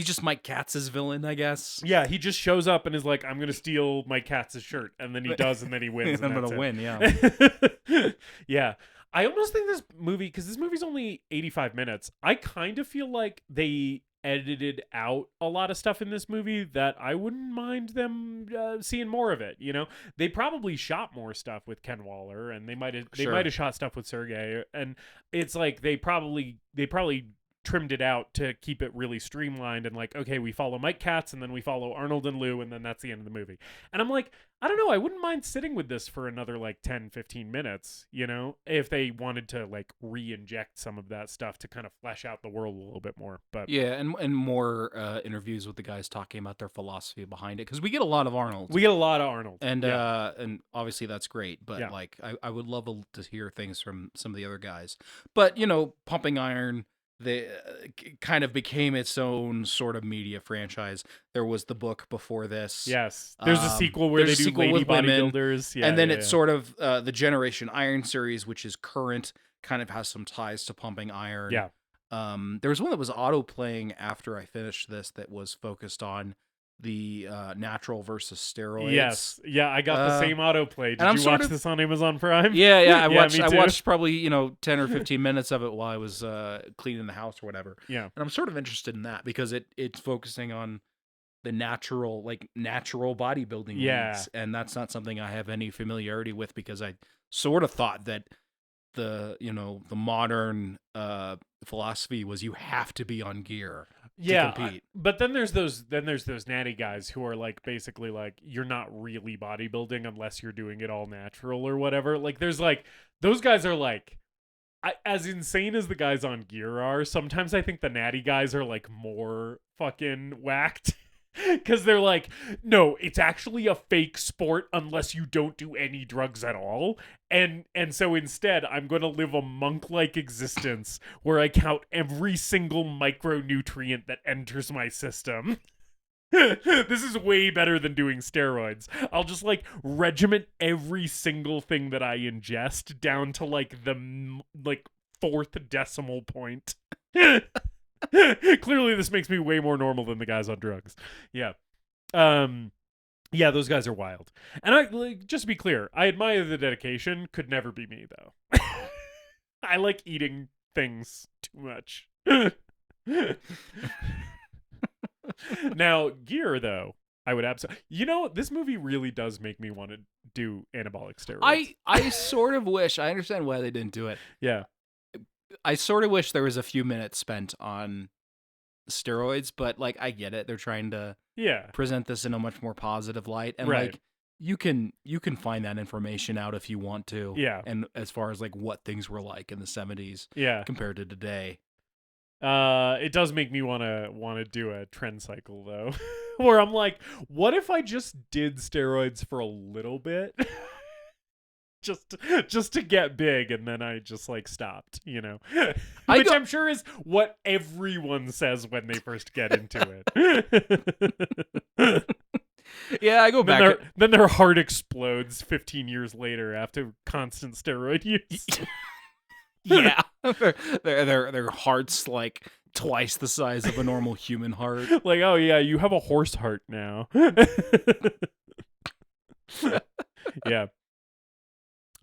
just Mike Katz's villain, I guess. Yeah, he just shows up and is like, I'm going to steal Mike Katz's shirt. And then he does, and then he wins. I'm going to win, yeah. Yeah. I almost think this movie, because this movie's only 85 minutes, I kind of feel like they edited out a lot of stuff in this movie that I wouldn't mind them seeing more of it. They probably shot more stuff with Ken Waller, and they might have shot stuff with Sergei, and it's like they probably trimmed it out to keep it really streamlined and like, okay, we follow Mike Katz and then we follow Arnold and Lou, and then that's the end of the movie. And I'm like, I don't know, I wouldn't mind sitting with this for another like 10-15 minutes, if they wanted to like re-inject some of that stuff to kind of flesh out the world a little bit more. But yeah, and more interviews with the guys talking about their philosophy behind it, because we get a lot of Arnold. And and obviously that's great, but like I would love to hear things from some of the other guys. But Pumping Iron, they kind of became its own sort of media franchise. There was the book before this. Yes. There's a sequel where they do lady bodybuilders. Yeah, and then it's sort of the Generation Iron series, which is current, kind of has some ties to Pumping Iron. Yeah. There was one that was auto-playing after I finished this that was focused on the natural versus steroids. Yes. Yeah, I got the same autoplay. Did you watch this on Amazon Prime? Yeah, I watched probably, 10 or 15 minutes of it while I was cleaning the house or whatever. Yeah. And I'm sort of interested in that because it's focusing on the natural bodybuilding leagues, and that's not something I have any familiarity with, because I sort of thought that the modern philosophy was you have to be on gear to compete. But then there's those natty guys who are like basically like, you're not really bodybuilding unless you're doing it all natural or whatever. Like there's like those guys are like, as insane as the guys on gear are, sometimes I think the natty guys are like more fucking whacked. Because they're like, no, it's actually a fake sport unless you don't do any drugs at all. And so instead, I'm going to live a monk-like existence where I count every single micronutrient that enters my system. This is way better than doing steroids. I'll just like regiment every single thing that I ingest down to like the fourth decimal point. Clearly this makes me way more normal than the guys on drugs. Yeah. Yeah, those guys are wild. And just to be clear, I admire the dedication. Could never be me though. I like eating things too much. Now, gear though, I would absolutely. This movie really does make me want to do anabolic steroids. I sort of wish. I understand why they didn't do it. Yeah. I sort of wish there was a few minutes spent on steroids, but like I get it. They're trying to present this in a much more positive light, and like you can find that information out if you want to. Yeah. And as far as like what things were like in the 70s, compared to today. It does make me want to do a trend cycle though, where I'm like, what if I just did steroids for a little bit? Just to get big, and then I just like stopped, which I'm sure is what everyone says when they first get into it. Yeah, I go back. Then their heart explodes 15 years later after constant steroid use. Yeah, their heart's like twice the size of a normal human heart. Like, oh yeah, you have a horse heart now. Yeah.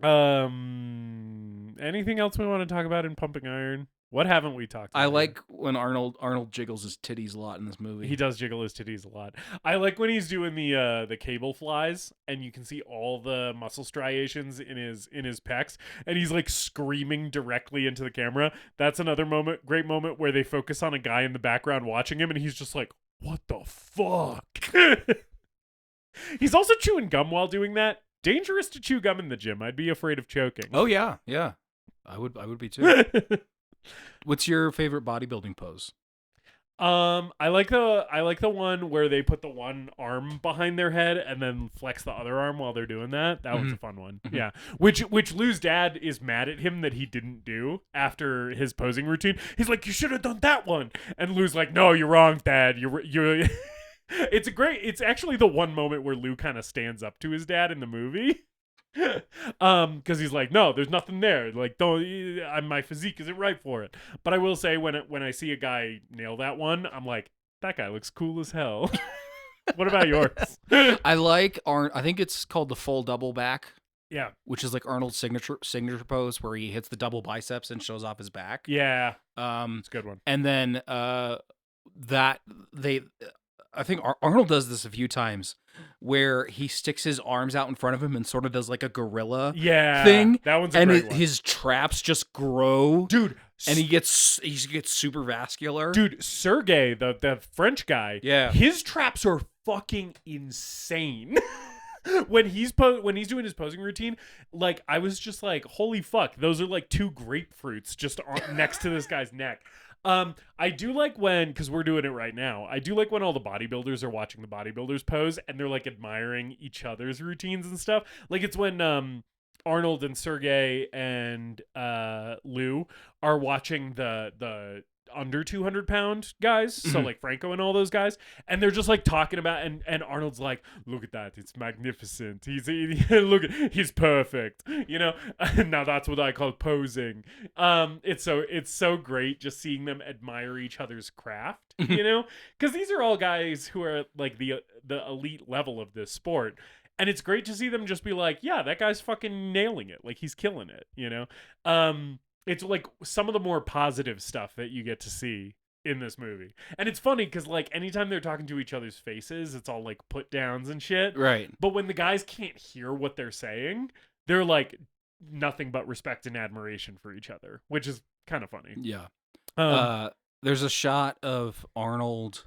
Anything else we want to talk about in Pumping Iron? What haven't we talked about? I like when Arnold jiggles his titties a lot in this movie. He does jiggle his titties a lot. I like when he's doing the cable flies, and you can see all the muscle striations in his pecs, and he's like screaming directly into the camera. That's another great moment where they focus on a guy in the background watching him, and he's just like, "What the fuck?" He's also chewing gum while doing that. Dangerous to chew gum in the gym. I'd be afraid of choking. Oh yeah. I would be too. What's your favorite bodybuilding pose? I like the one where they put the one arm behind their head and then flex the other arm while they're doing that. That was a fun one. Yeah. Which Lou's dad is mad at him that he didn't do after his posing routine. He's like, "You should have done that one." And Lou's like, "No, you're wrong, Dad. You're It's actually the one moment where Lou kind of stands up to his dad in the movie. Because he's like, "No, there's nothing there. Like, my physique isn't right for it." But I will say, when I see a guy nail that one, I'm like, that guy looks cool as hell. What about yours? I like I think it's called the full double back. Yeah, which is like Arnold's signature pose where he hits the double biceps and shows off his back. Yeah, it's a good one. And then I think Arnold does this a few times where he sticks his arms out in front of him and sort of does like a gorilla thing. That one's a great one. His traps just grow. Dude. And he gets super vascular. Dude, Serge, the French guy, his traps are fucking insane. When he's doing his posing routine, like I was just like, holy fuck, those are like two grapefruits just next to this guy's neck. I do like because we're doing it right now, I do like when all the bodybuilders are watching the bodybuilders pose and they're like admiring each other's routines and stuff. Like it's when Arnold and Sergey and Lou are watching the under 200 pound guys, so like Franco and all those guys, and they're just like talking about and Arnold's like, "Look at that, it's magnificent, he's perfect, now that's what I call posing." It's so great just seeing them admire each other's craft, because these are all guys who are like the elite level of this sport. And it's great to see them just be like, "Yeah, that guy's fucking nailing it. Like he's killing it," It's like some of the more positive stuff that you get to see in this movie. And it's funny because like anytime they're talking to each other's faces, it's all like put downs and shit. Right. But when the guys can't hear what they're saying, they're like nothing but respect and admiration for each other, which is kind of funny. Yeah. There's a shot of Arnold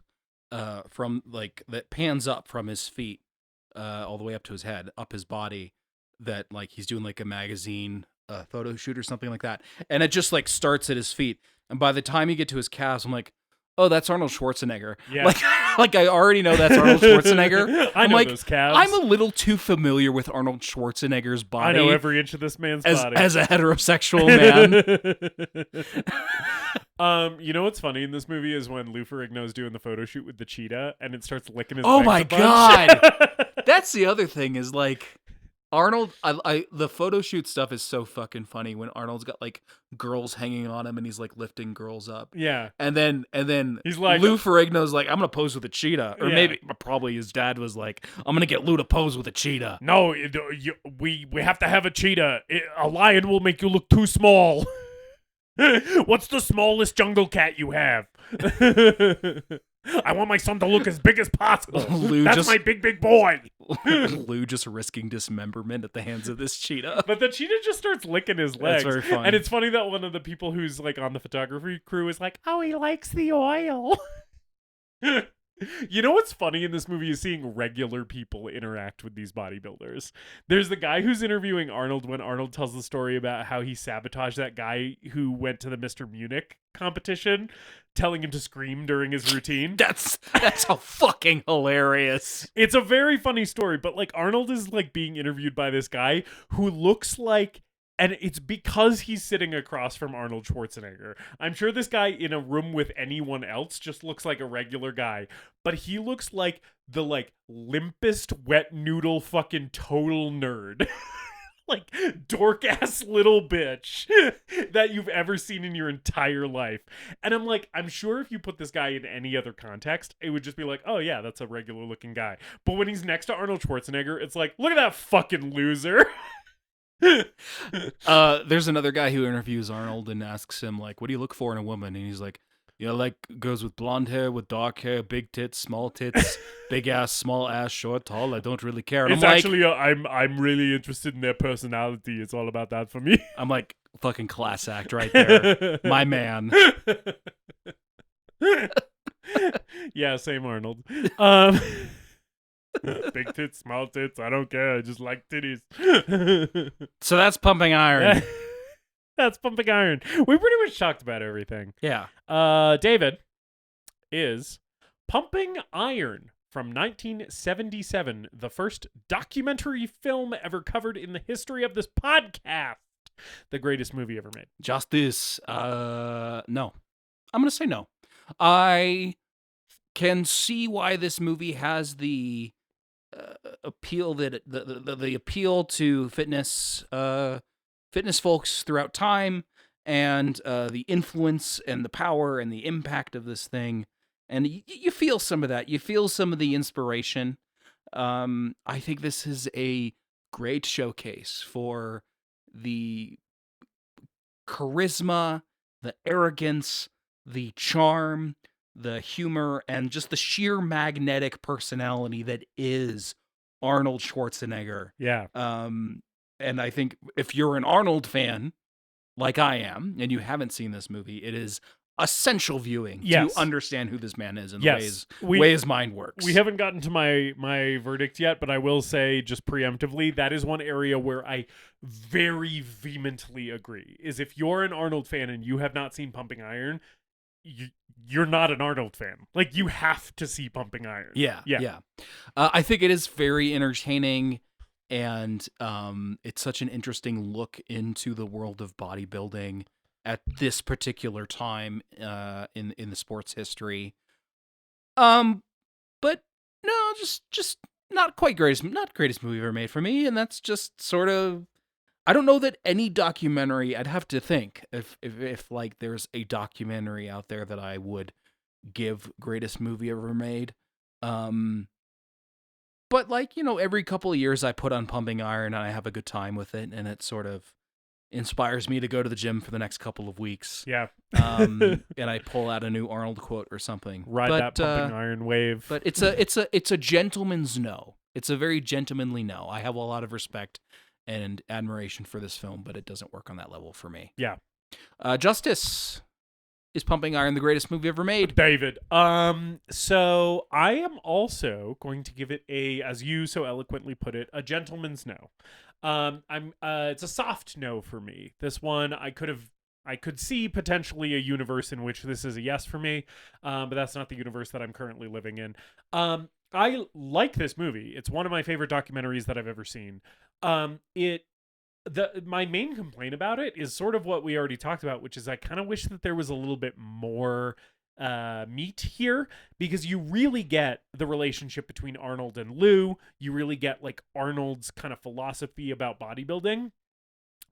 from like that pans up from his feet all the way up to his head, up his body, that like he's doing like a magazine photo shoot or something like that, and it just like starts at his feet, and by the time you get to his calves, I'm like, "Oh, that's Arnold Schwarzenegger." Yeah. Like I already know that's Arnold Schwarzenegger. I know those calves. I'm a little too familiar with Arnold Schwarzenegger's body. I know every inch of this man's body as a heterosexual man. You know what's funny in this movie is when Lou Ferrigno's doing the photo shoot with the cheetah and it starts licking his legs a bunch. God. That's the other thing is like Arnold, the photo shoot stuff is so fucking funny when Arnold's got like girls hanging on him and he's like lifting girls up. Yeah. And then he's like, Lou Ferrigno's like, "I'm going to pose with a cheetah." Or maybe probably his dad was like, "I'm going to get Lou to pose with a cheetah." "No, we have to have a cheetah. A lion will make you look too small." "What's the smallest jungle cat you have?" I want my son to look as big as possible. Lou That's just- my big boy. Lou just risking dismemberment at the hands of this cheetah. But the cheetah just starts licking his legs. That's very fun. And it's funny that one of the people who's like on the photography crew is like, oh, he likes the oil. You know what's funny in this movie is seeing regular people interact with these bodybuilders. There's the guy who's interviewing Arnold when Arnold tells the story about how he sabotaged that guy who went to the Mr. Munich competition, telling him to scream during his routine. That's how fucking hilarious. It's a very funny story, but like Arnold is like being interviewed by this guy who looks like, and it's because he's sitting across from Arnold Schwarzenegger. I'm sure this guy in a room with anyone else just looks like a regular guy, but he looks like the like limpest wet noodle fucking total nerd. Like dork ass little bitch that you've ever seen in your entire life. And I'm like, I'm sure if you put this guy in any other context, it would just be like, oh yeah, that's a regular looking guy. But when he's next to Arnold Schwarzenegger, it's like, look at that fucking loser. There's another guy who interviews Arnold and asks him, like, what do you look for in a woman? And he's like, you know, like, goes with blonde hair, with dark hair, big tits, small tits, big ass, small ass, short, tall. I don't really care. And It's actually, I'm really interested in their personality. It's all about that for me. I'm like, fucking class act right there. My man. Yeah, same Arnold. Big tits, small tits, I don't care. I just like titties. So that's pumping iron. That's pumping iron. We pretty much talked about everything. Yeah. David is Pumping Iron from 1977, the first documentary film ever covered in the history of this podcast. The greatest movie ever made. Justus. No. I'm going to say no. I can see why this movie has the appeal that the appeal to fitness folks throughout time, and the influence and the power and the impact of this thing, and you feel some of that. You feel some of the inspiration. I think this is a great showcase for the charisma, the arrogance, the charm, the humor, and just the sheer magnetic personality that is Arnold Schwarzenegger. Yeah. And I think if you're an Arnold fan, like I am, and you haven't seen this movie, it is essential viewing to understand who this man is and the way his mind works. We haven't gotten to my verdict yet, but I will say just preemptively, that is one area where I very vehemently agree, is if you're an Arnold fan and you have not seen Pumping Iron, you're not an Arnold fan. Like, you have to see Pumping Iron. Yeah. I think it is very entertaining, and it's such an interesting look into the world of bodybuilding at this particular time in the sports history. But no, just not quite greatest movie ever made for me, and that's just sort of. I don't know that any documentary. I'd have to think if like there's a documentary out there that I would give greatest movie ever made. But like, you know, every couple of years I put on Pumping Iron and I have a good time with it, and it sort of inspires me to go to the gym for the next couple of weeks. Yeah. And I pull out a new Arnold quote or something. Ride that Pumping Iron wave. But it's a gentleman's no. It's a very gentlemanly no. I have a lot of respect and admiration for this film, but it doesn't work on that level for me. Yeah. Justus, is Pumping Iron the greatest movie ever made? David. So I am also going to give it a, as you so eloquently put it, a gentleman's no. It's a soft no for me. This one I could see potentially a universe in which this is a yes for me, but that's not the universe that I'm currently living in. I like this movie. It's one of my favorite documentaries that I've ever seen. My main complaint about it is sort of what we already talked about, which is I kind of wish that there was a little bit more meat here, because you really get the relationship between Arnold and Lou. You really get like Arnold's kind of philosophy about bodybuilding,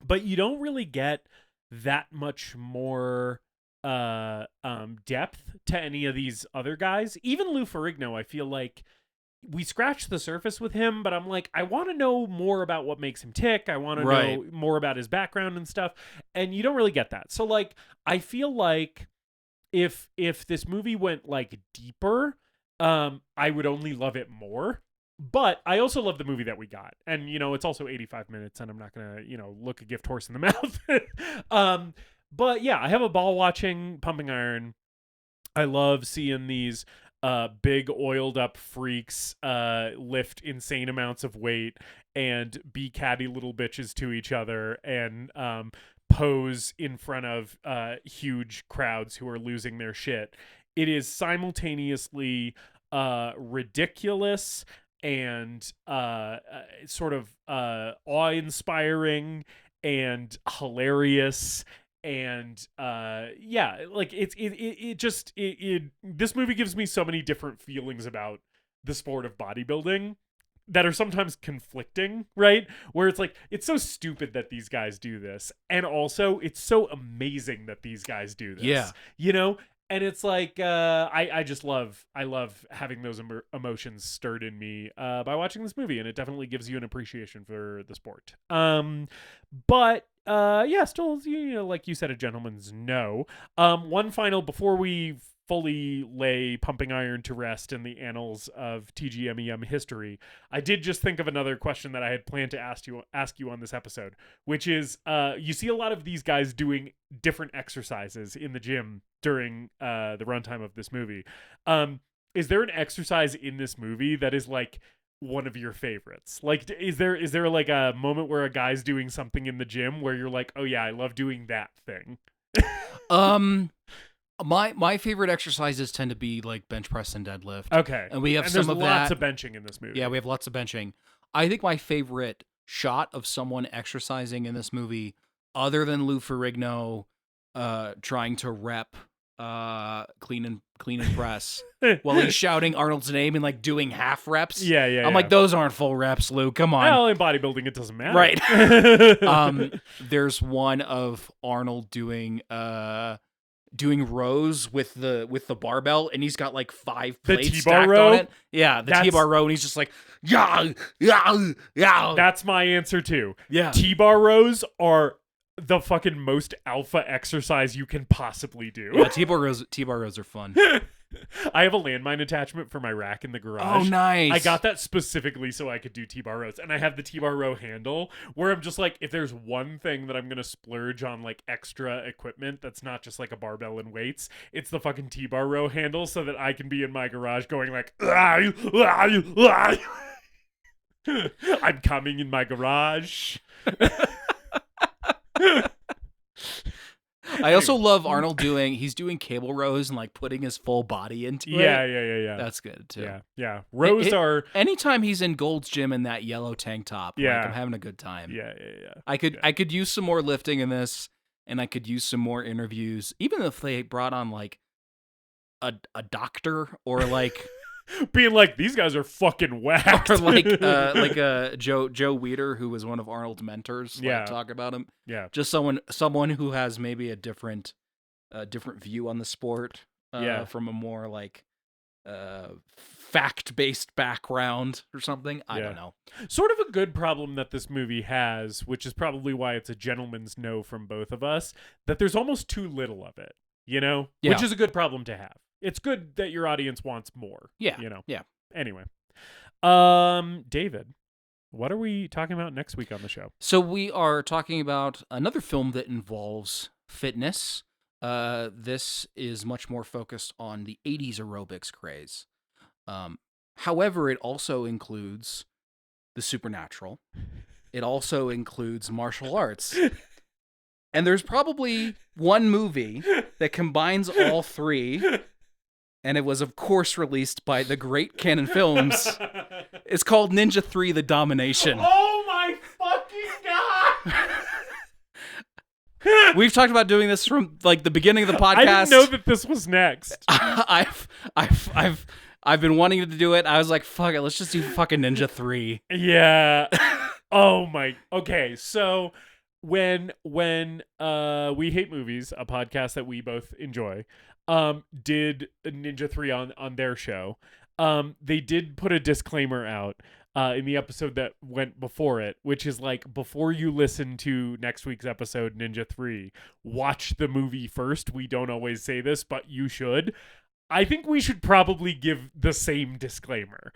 but you don't really get that much more depth to any of these other guys. Even Lou Ferrigno, I feel like we scratched the surface with him, but I'm like, I want to know more about what makes him tick. I want to know more about his background and stuff. And you don't really get that. So like, I feel like if this movie went like deeper, I would only love it more. But I also love the movie that we got. And, it's also 85 minutes, and I'm not going to, look a gift horse in the mouth. But yeah, I have a ball watching Pumping Iron. I love seeing these big oiled up freaks lift insane amounts of weight and be catty little bitches to each other and pose in front of huge crowds who are losing their shit. It is simultaneously ridiculous and sort of awe-inspiring and hilarious. And like this movie gives me so many different feelings about the sport of bodybuilding that are sometimes conflicting, right? Where it's like, it's so stupid that these guys do this, and also it's so amazing that these guys do this. Yeah. And it's like I love having those emotions stirred in me by watching this movie, and it definitely gives you an appreciation for the sport. But yeah, still, like you said, a gentleman's no. One final, before we fully lay Pumping Iron to rest in the annals of TGMEM history, I did just think of another question that I had planned to ask you on this episode, which is, you see a lot of these guys doing different exercises in the gym during the runtime of this movie. Is there an exercise in this movie that is like one of your favorites? Like, is there like a moment where a guy's doing something in the gym where you're like, oh yeah, I love doing that thing? My favorite exercises tend to be like bench press and deadlift. Okay. And we have and some of that. There's lots of benching in this movie. Yeah, we have lots of benching. I think my favorite shot of someone exercising in this movie, other than Lou Ferrigno trying to rep clean and press while he's shouting Arnold's name and like doing half reps. Yeah. I'm like, those aren't full reps, Lou. Come on. Well, in bodybuilding, it doesn't matter. Right. There's one of Arnold doing rows with the barbell, and he's got like 5 plates T-bar stacked row? on it. Yeah, the T-bar row, and he's just like, yeah. That's my answer too. Yeah. T-bar rows are the fucking most alpha exercise you can possibly do. Yeah, T-bar rows are fun. I have a landmine attachment for my rack in the garage. Oh, nice. I got that specifically so I could do T-bar rows. And I have the T-bar row handle where I'm just like, if there's one thing that I'm going to splurge on like extra equipment that's not just like a barbell and weights, it's the fucking T-bar row handle so that I can be in my garage going like, I'm coming in my garage. I also love Arnold he's doing cable rows and like putting his full body into it. Yeah. That's good too. Yeah. Rows are... Anytime he's in Gold's gym in that yellow tank top, like, I'm having a good time. Yeah. I could use some more lifting in this, and I could use some more interviews, even if they brought on like a doctor or like... being like, these guys are fucking whacked. Or like Joe Weider, who was one of Arnold's mentors. Talk about him. Yeah. Just someone who has maybe a different view on the sport. From a more like fact-based background or something. I don't know. Sort of a good problem that this movie has, which is probably why it's a gentleman's no from both of us, that there's almost too little of it, Yeah. Which is a good problem to have. It's good that your audience wants more. Yeah. Yeah. Anyway. David, what are we talking about next week on the show? So we are talking about another film that involves fitness. This is much more focused on the 80s aerobics craze. However, it also includes the supernatural. It also includes martial arts. And there's probably one movie that combines all three. And it was, of course, released by the great Canon Films. It's called Ninja 3: The Domination. Oh my fucking god! We've talked about doing this from like the beginning of the podcast. I didn't know that this was next. I've been wanting to do it. I was like, fuck it, let's just do fucking Ninja 3. Yeah. Oh my. Okay, so when We Hate Movies, a podcast that we both enjoy, did Ninja 3 on their show, they did put a disclaimer out in the episode that went before it, which is like, before you listen to next week's episode, Ninja 3, watch the movie first. We don't always say this, but you should. I think we should probably give the same disclaimer.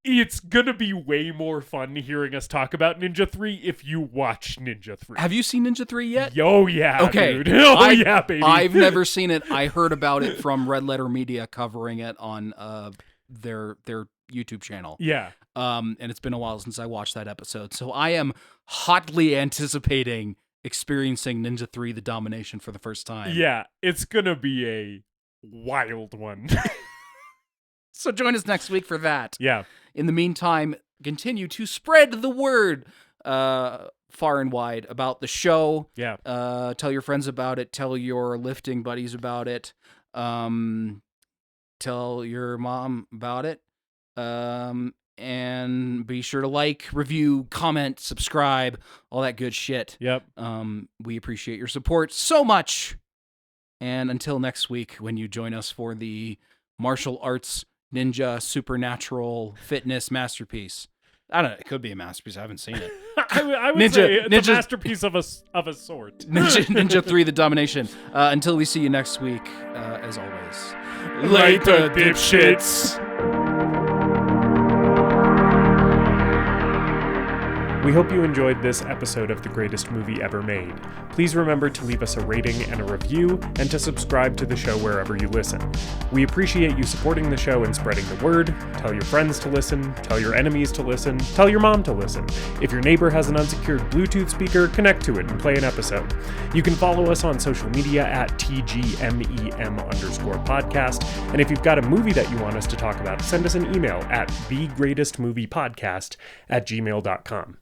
It's gonna be way more fun hearing us talk about Ninja 3 if you watch Ninja 3. Have you seen Ninja 3 yet? Yo, yeah, okay. Dude. Oh, yeah, baby. I've never seen it. I heard about it from Red Letter Media covering it on their YouTube channel. Yeah. And it's been a while since I watched that episode. So I am hotly anticipating experiencing Ninja 3 The Domination for the first time. Yeah, it's gonna be a wild one. So join us next week for that. Yeah. In the meantime, continue to spread the word far and wide about the show. Yeah. Tell your friends about it. Tell your lifting buddies about it. Tell your mom about it. And be sure to like, review, comment, subscribe, all that good shit. Yep. We appreciate your support so much. And until next week, when you join us for the martial arts ninja supernatural fitness masterpiece. I don't know. It could be a masterpiece. I haven't seen it. I would say it's a masterpiece of a sort. Ninja 3 The Domination. Until we see you next week, as always. Later, dipshits. We hope you enjoyed this episode of The Greatest Movie Ever Made. Please remember to leave us a rating and a review, and to subscribe to the show wherever you listen. We appreciate you supporting the show and spreading the word. Tell your friends to listen, tell your enemies to listen, tell your mom to listen. If your neighbor has an unsecured Bluetooth speaker, connect to it and play an episode. You can follow us on social media at TGMEM_podcast. And if you've got a movie that you want us to talk about, send us an email at thegreatestmoviepodcast@gmail.com.